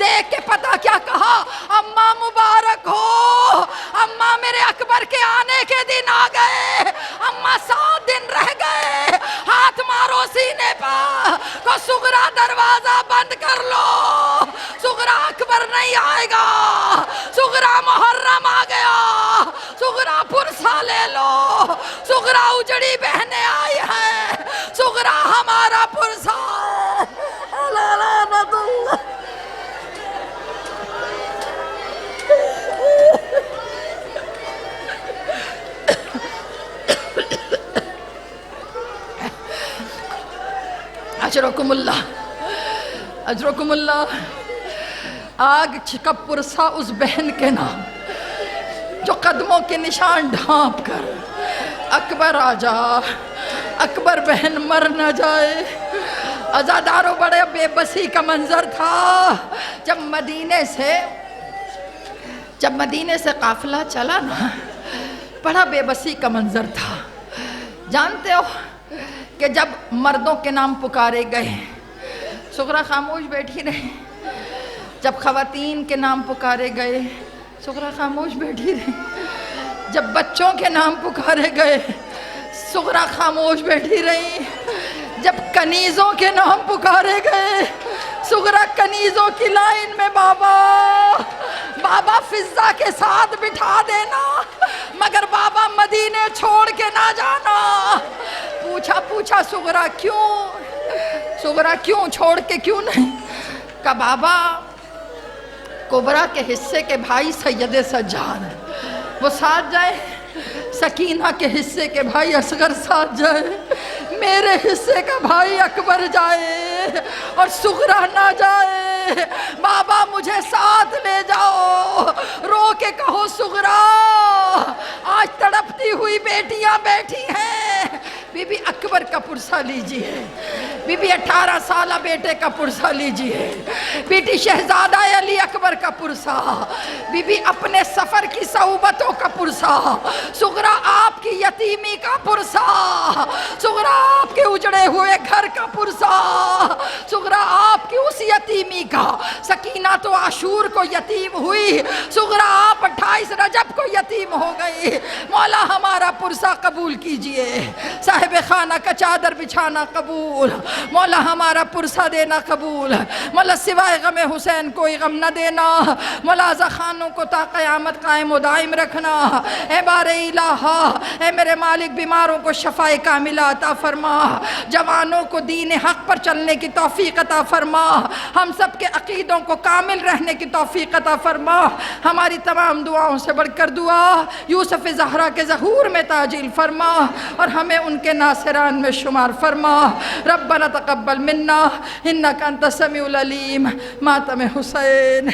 دیکھ کے پتہ کیا کہا؟ اماں مبارک ہو، اماں میرے اکبر کے آنے کے دن آ گئے، اماں 7 دن رہ گئے، ہاتھ مارو سینے پر کو صغرا دروازہ بند کر لو، صغرا اکبر نہیں آئے گا، صغرا محرم آ گیا، صغرا پرسا لے لو، صغرا اجڑی بہنیں آئی ہیں، صغرا ہمارا پرسا ہے۔ لعنت اللہ۔ اجرکم اللہ، اجرکم اللہ۔ آگ کا پرسا اس بہن کے نام جو قدموں کے نشان ڈھانپ کر اکبر آ جا، اکبر بہن مر نہ جائے۔ عزاداروں، بڑے بے بسی کا منظر تھا جب مدینے سے قافلہ چلا نا، بڑا بے بسی کا منظر تھا۔ جانتے ہو کہ جب مردوں کے نام پکارے گئے، صغرا خاموش بیٹھی رہی، جب خواتین کے نام پکارے گئے، صغرا خاموش بیٹھی رہی، جب بچوں کے نام پکارے گئے، صغرا خاموش بیٹھی رہی، جب کنیزوں کے نام پکارے گئے، صغرا کنیزوں کی لائن میں بابا بابا فضہ کے ساتھ بٹھا دینا، مگر بابا مدینے چھوڑ کے نہ جانا۔ پوچھا صغرا کیوں چھوڑ کے کیوں نہیں؟ کہا بابا کبرا کے حصے کے بھائی سید سجاد وہ ساتھ جائے، سکینہ کے حصے کے بھائی اصغر ساتھ جائے، میرے حصے کا بھائی اکبر جائے اور صغرا نہ جائے، بابا مجھے ساتھ لے جاؤ۔ رو کے کہو صغرا، آج تڑپتی ہوئی بیٹیاں بیٹھی ہیں، بی بی اکبر کا پرسہ لیجئے، بی بی 18 سالہ بیٹے کا پرسہ لیجئے، بیٹی شہزادہ علی اکبر کا پرسہ، بی بی اپنے سفر کی صعوبتوں کا پرسہ، صغرا آپ کی یتیمی کا پرسہ، صغرا آپ کے اجڑے ہوئے گھر کا پرسہ، صغرا آپ کی اس یتیمی کا۔ سکینہ تو عاشور کو یتیم ہوئی، صغرا آپ 28 رجب کو یتیم ہو گئی۔ مولا ہمارا پرسہ قبول کیجئے، صاحب خانہ کا چادر بچھانا قبول، مولا ہمارا پرسہ دینا قبول، مولا سوائے غم حسین کوئی غم نہ دینا، مولا رضا خانوں کو تا قیامت قائم و دائم رکھنا۔ اے بار الہ، اے میرے مالک، بیماروں کو شفاء کاملہ عطا فرما، جوانوں کو دین حق پر چلنے کی توفیق عطا فرما، ہم سب کے عقیدوں کو کامل رہنے کی توفیق عطا فرما۔ ہماری تمام دعاؤں سے بڑھ کر دعا یوسف زہرا کے ظہور میں تعجیل فرما اور ہمیں ان کے ناصران میں شمار فرما۔ ربنا تقبل منا انک انت السمیع العلیم۔ ماتم حسین۔